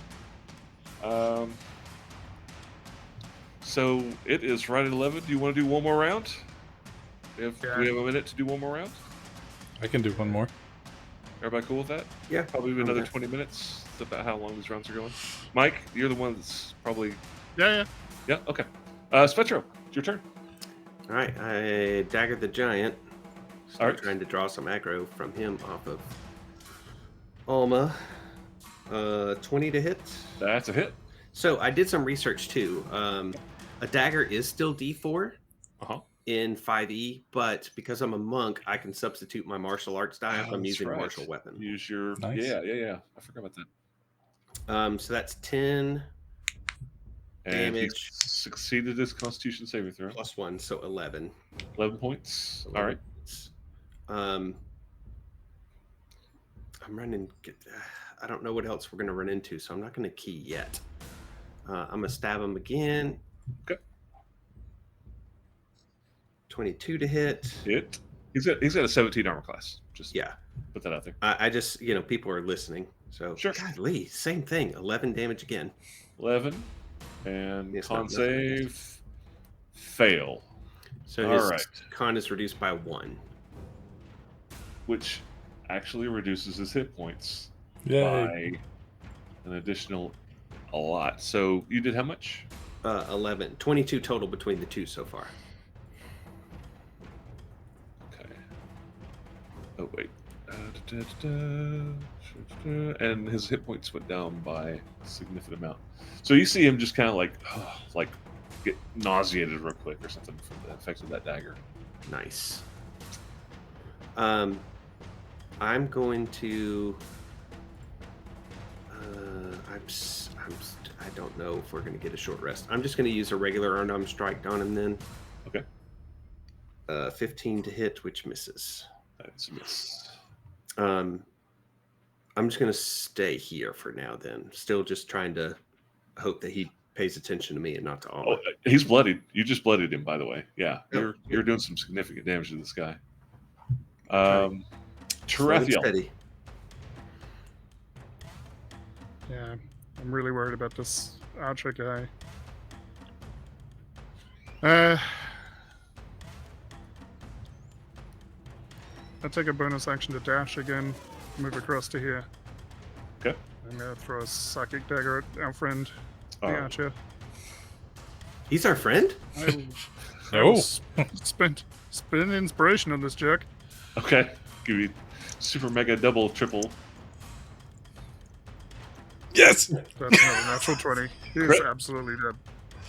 So it is right at 11. Do you want to do one more round? If Yeah. we have a minute to do one more round, I can do one more. everybody cool with that? Yeah. Probably another Okay. 20 minutes. That's about how long these rounds are going. Mike, you're the one that's probably Yeah. yeah. Okay. Spetro, it's your turn. All right, I dagger the giant. Still All right. trying to draw some aggro from him off of Alma. 20 to hit. That's a hit. So I did some research too. A dagger is still D4 Uh-huh. in 5e, but because I'm a monk, I can substitute my martial arts die if Oh, I'm that's using a right. martial weapon. Use your Nice. yeah. I forgot about that. So that's 10 And he Damage. succeeded his Constitution saving throw. plus 1, so 11. 11 points. All right. I'm running. I don't know what else we're going to run into, so I'm not going to key yet. I'm going to stab him again. Okay. 22 to hit. Hit. He's got a 17 armor class. Just Yeah. put that out there. I just, people are listening. So, Sure. God, Lee, same thing. 11 damage again. 11 and It's con not nothing, I guess. save fail, So All his right. con is reduced by 1. which actually reduces his hit points Yay. by an additional a lot. So you did how much? 11. 22 total between the two so far. Okay. Oh wait. And his hit points went down by a significant amount. So you see him just kind of like get nauseated real quick or something from the effects of that dagger. Nice. I'm going to. I don't know if we're going to get a short rest. I'm just going to use a regular unarmed strike on him then. Okay. 15 to hit, which misses. That's a miss. I'm just going to stay here for now then. Still just trying to hope that he pays attention to me and not to Alma. Oh, he's bloodied. You just bloodied him, by the way. Yeah, Oh, you're doing some significant damage to this guy. Slow and Tarathiel. steady. Yeah. I'm really worried about this archer guy. I take a bonus action to dash again, move across to here. Okay. I'm gonna throw a psychic dagger at our friend, the Oh, archer. He's our friend? I will spend inspiration on this jerk. okay. Give you super mega double triple. Yes. That's not a natural 20. He is Crit. absolutely dead.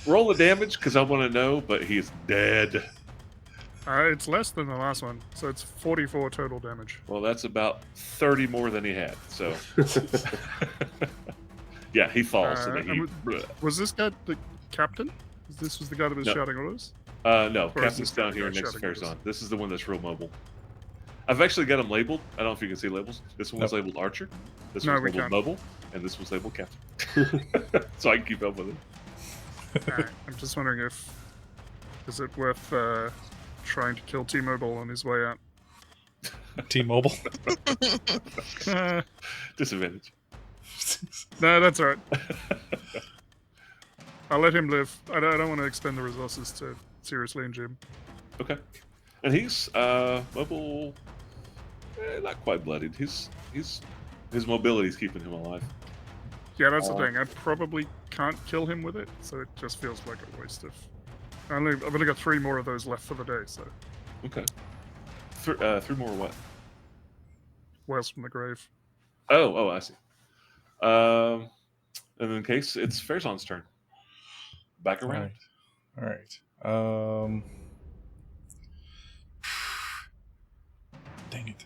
Roll the damage because I want to know, but he's dead. It's less than the last one, so it's 44 total damage. Well, that's about 30 more than he had. So, yeah, he falls. and then he, and Was this guy the captain? This was the guy that was No. shouting orders? no, Or is Captain's this down the here guy next to shouting orders? Farazan. This is the one that's real mobile. I've actually got him labeled. I don't know if you can see labels. This one's Nope. labeled Archer. This No, one's we labeled can't. Mobile. And this one's labeled Captain. So I can keep up with him. Alright, I'm just wondering if... Is it worth trying to kill T-Mobile on his way out? T-Mobile. Disadvantage. No, that's alright. I'll let him live. I don't want to expend the resources to seriously injure him. Okay. And he's mobile, not quite bloodied. His mobility's keeping him alive. Yeah, that's the thing. I probably can't kill him with it, so it just feels like a waste of... I've only got 3 more of those left for the day, so... Okay. 3 more what? Wells from the grave. Oh, I see. And in case it's Farazan's turn. Back All around. right. All right. Dang it.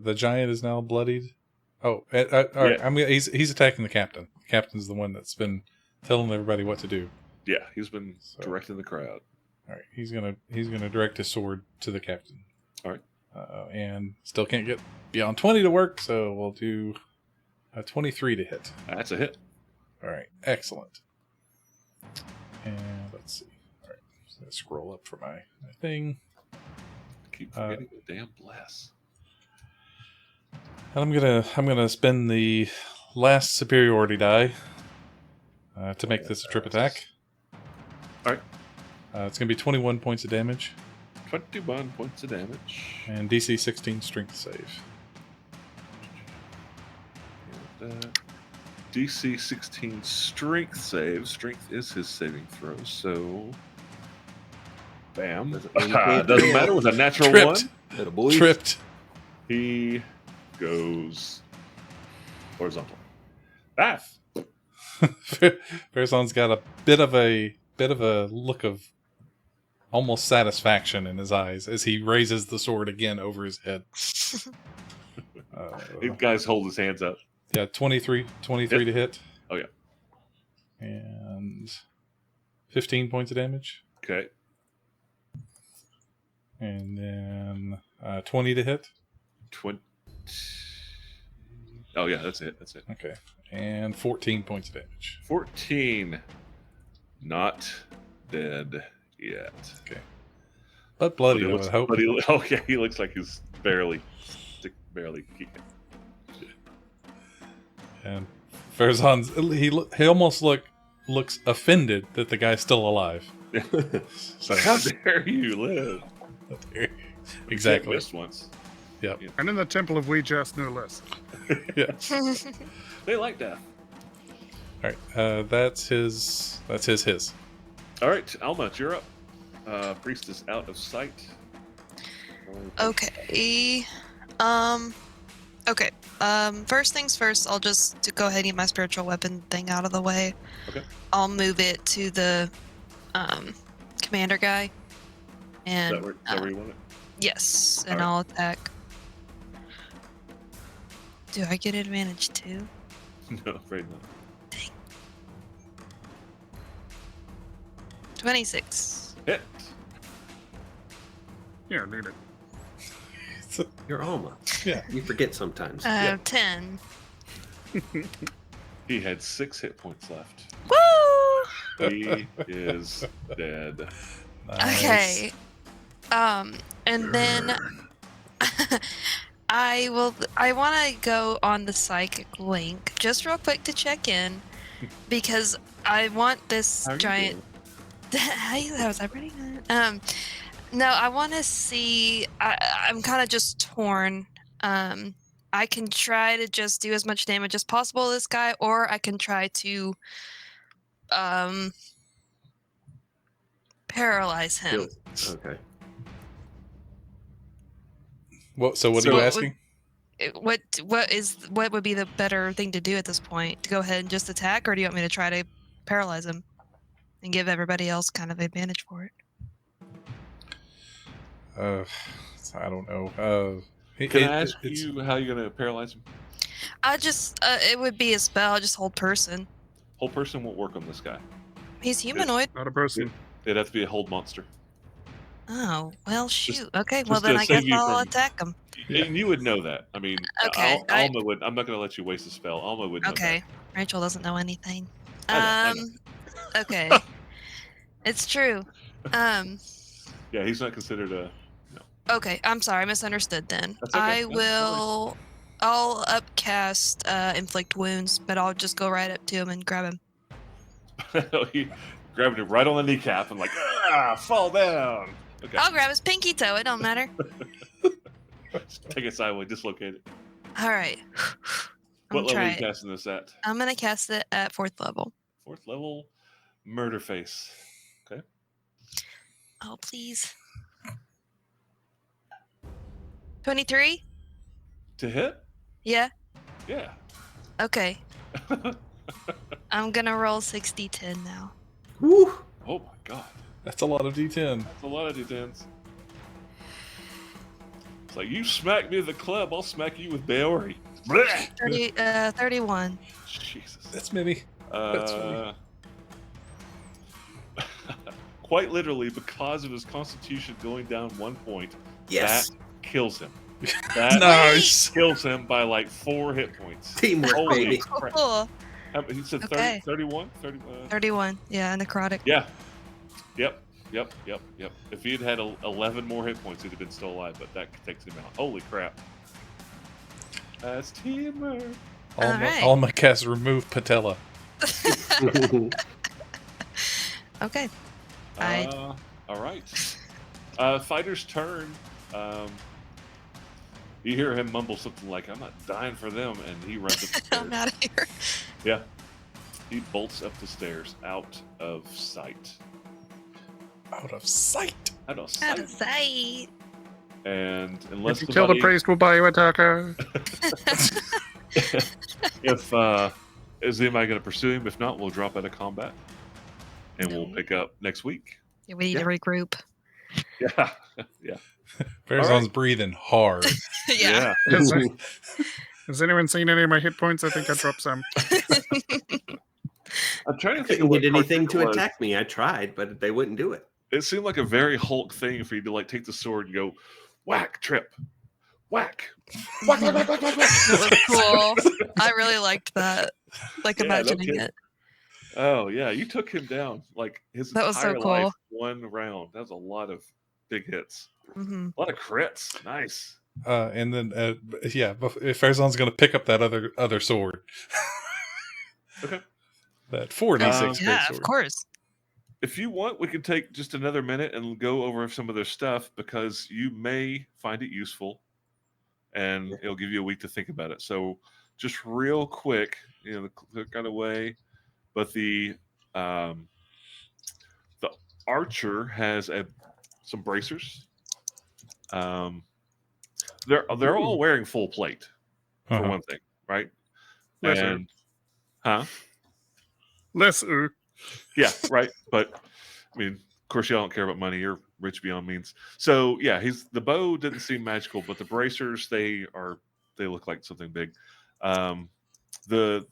The giant is now bloodied. Oh, all right. Yeah. He's attacking the captain. The captain's the one that's been telling everybody what to do. Yeah, he's been So- directing the crowd. All right, he's gonna direct his sword to the captain. All right. And still can't get beyond 20 to work, so we'll do a 23 to hit. That's a hit. All right, excellent. And let's see. All right, so let's scroll up for my thing. Keep forgetting the damn bless. And I'm gonna spend the last superiority die to make this a trip attack. All right. It's gonna be 21 points of damage 21 points of damage. and DC 16 strength save. DC 16 strength save. Strength is his saving throw, so. Bam. Doesn't mean you can't Doesn't fail. matter with a natural Tripped. one. Little boys. Tripped. He goes horizontal. Ah! Farazan's got a bit of a look of almost satisfaction in his eyes as he raises the sword again over his head. These guys hold his hands up. Yeah, 23 Yep. to hit. Oh, yeah. And 15 points of damage. Okay. And then 20 to hit. 20. Oh, yeah, that's it. That's it. Okay. And 14 points of damage. 14. Not dead yet. But bloody, I looks, would hope. but he looks like he's barely kicking. And Farazan's he almost looks offended that the guy's still alive. So how dare you live? Exactly. Missed once. And in the Temple of Ouijas, no less. Yeah. They like death. All right. That's his. All right, Alma, you're up. Priest is out of sight. Okay. Okay. First things first, I'll just to go ahead and get my spiritual weapon thing out of the way. Okay. I'll move it to the commander guy. Is And that where you want it? yes, and Alright. I'll attack. Do I get advantage too? No, afraid not. 26. Hit. Yeah, need it. You're Alma. Yeah. You forget sometimes. 10. He had 6 hit points left. Woo! He is dead. Nice. Okay. And then I want to go on the psychic link just real quick to check in because I want this How are you giant. doing? Hey, was I pretty good? No, I want to see. I'm kind of just torn. I can try to just do as much damage as possible to this guy, or I can try to paralyze him. Okay. What are So- you asking? What would be the better thing to do at this point? To go ahead and just attack, or do you want me to try to paralyze him and give everybody else kind of advantage for it? I don't know. Can I ask you how you're going to paralyze him? I just it would be a spell. Just hold person. Whole person won't work on this guy. He's humanoid. Not a person. It'd have to be a hold monster. Oh well, shoot. Okay, well just then to I guess save you I'll from- attack him. And you would know that. I mean, Okay, I- Alma would. I'm not going to let you waste a spell. Alma would know Okay, Rachel doesn't know anything. I know. Okay, it's true. that. Yeah, he's not considered a. Okay, I'm sorry, I misunderstood then. That's okay. I No, no will. I'll upcast inflict wounds, but I'll just go right up to him and grab him. He grabbed him right on the kneecap and like, fall down. Okay, I'll grab his pinky toe. It don't matter. take it sideways, dislocate it. All right. What I'm level are try you it. casting this at? I'm gonna cast it at 4th level. 4th level, murder face. Okay. Oh please. 23. To hit? Yeah. Yeah. Okay. I'm gonna roll 60-10 now. Woo! Oh my god, That's a lot of D10. that's a lot of D10s. It's like you smack me with the club, I'll smack you with Baori. 31. Jesus. That's many. That's funny. quite literally, because of his constitution going down 1 point, Yes. that kills him. That Nice. kills him by like 4 hit points. Teamwork, Holy baby. crap. Cool. He said 30, Okay. 31? 30, 31. Yeah, necrotic. yeah. Yep. If he had had 11 more hit points, he'd have been still alive, but that takes him out. Holy crap. That's teamwork. Alright. Alma casts remove patella. Okay. I- All right. Fighter's turn. You hear him mumble something like, I'm not dying for them, and he runs up the stairs. I'm out of here. Yeah. He bolts up the stairs, out of sight. Out of sight. Out of Out sight. of sight. And unless If you kill the priest, we'll buy you a taco. if is anybody going to pursue him? If not, we'll drop out of combat, and we'll No. pick up next week. Yeah, we need Yeah. to regroup. Yeah, yeah, Farazan's breathing hard. Yeah. Has anyone seen any of my hit points? I think I dropped some. I'm trying to think Couldn't of what get anything cartoon to it was. attack me. I tried, but they wouldn't do it. It seemed like a very Hulk thing for you to like take the sword and go whack, trip, whack, whack, whack, whack, whack, whack, That whack. was cool. I really liked that. Like Yeah, no imagining kidding. it. Oh yeah, you took him down like his That was so entire cool. life, 1 round. That was a lot of big hits, Hmm. a lot of crits. Nice. And then, if Farazan's going to pick up that other sword. Okay. That 4d6 great Yeah, sword. of course. If you want, we can take just another minute and go over some of their stuff because you may find it useful, and it'll give you a week to think about it. So, just real quick, the got away, but the archer has some bracers. They're all wearing full plate for Uh-huh. one thing, right? Yes, sir. And huh? Less ooh. Yeah, right. But I mean, of course, y'all don't care about money. You're rich beyond means. So yeah, the bow didn't seem magical, but the bracers they look like something big. The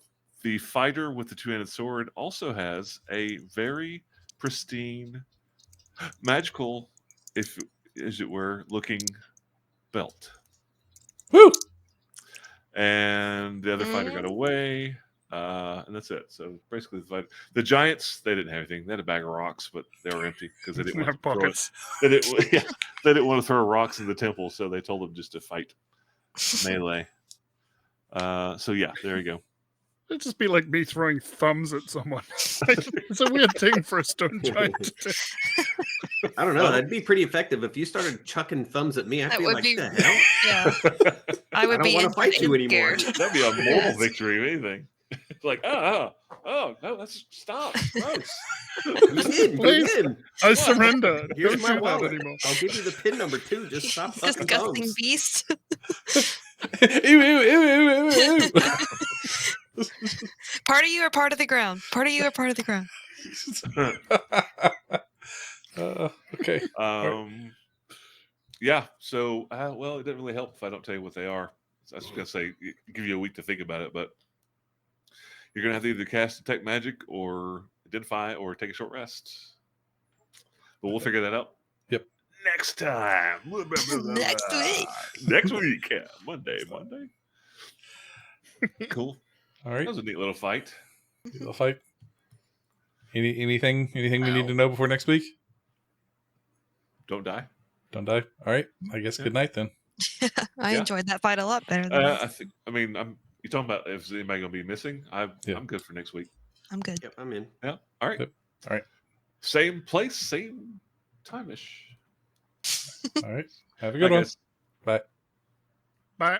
fighter with the 2-handed sword also has a very pristine, magical, if as it were, looking belt. Woo! And the other fighter got away. And that's it. So basically, the giants, they didn't have anything. They had a bag of rocks, but they were empty because they didn't want Have to throw it. pockets. They didn't want to throw rocks in the temple, so they told them just to fight melee. So yeah, there you go. It'd just be like me throwing thumbs at someone. It's a weird thing for a stone giant to do. I don't know. That'd be pretty effective if you started chucking thumbs at me. I'd That be would like, be- the hell? Yeah. I would don't be wanna fight you anymore. scared. That'd be a moral Yes. victory, if anything. It's like, oh no, that's stop. Gross. You win. You Please. win. I surrender. Here's Don't my do that wallet. anymore. I'll give you the pin number 2. Just stop sucking Disgusting thumbs. beast. Ew, ew, ew, ew, ew, ew. Part of you or part of the ground? Part of you or part of the ground? Okay. Yeah. So, well, it doesn't really help if I don't tell you what they are. So I was gonna say, give you a week to think about it, but you're gonna have to either cast detect magic or identify or take a short rest. But we'll figure that out. Yep. Next time. Next week. Next week. Yeah. Monday. Cool. All That right. was a neat little fight. Little fight. Anything we need to know before next week? Don't die. Don't die. All right. I guess good night then. I Yeah. enjoyed that fight a lot better than this. I think. I mean, you talking about if anybody gonna be missing? I'm good for next week. I'm good. Yep, I'm in. Yeah. All right. Yep. All right. Same place, same time-ish. All right. Have a good one. guys. Bye. Bye.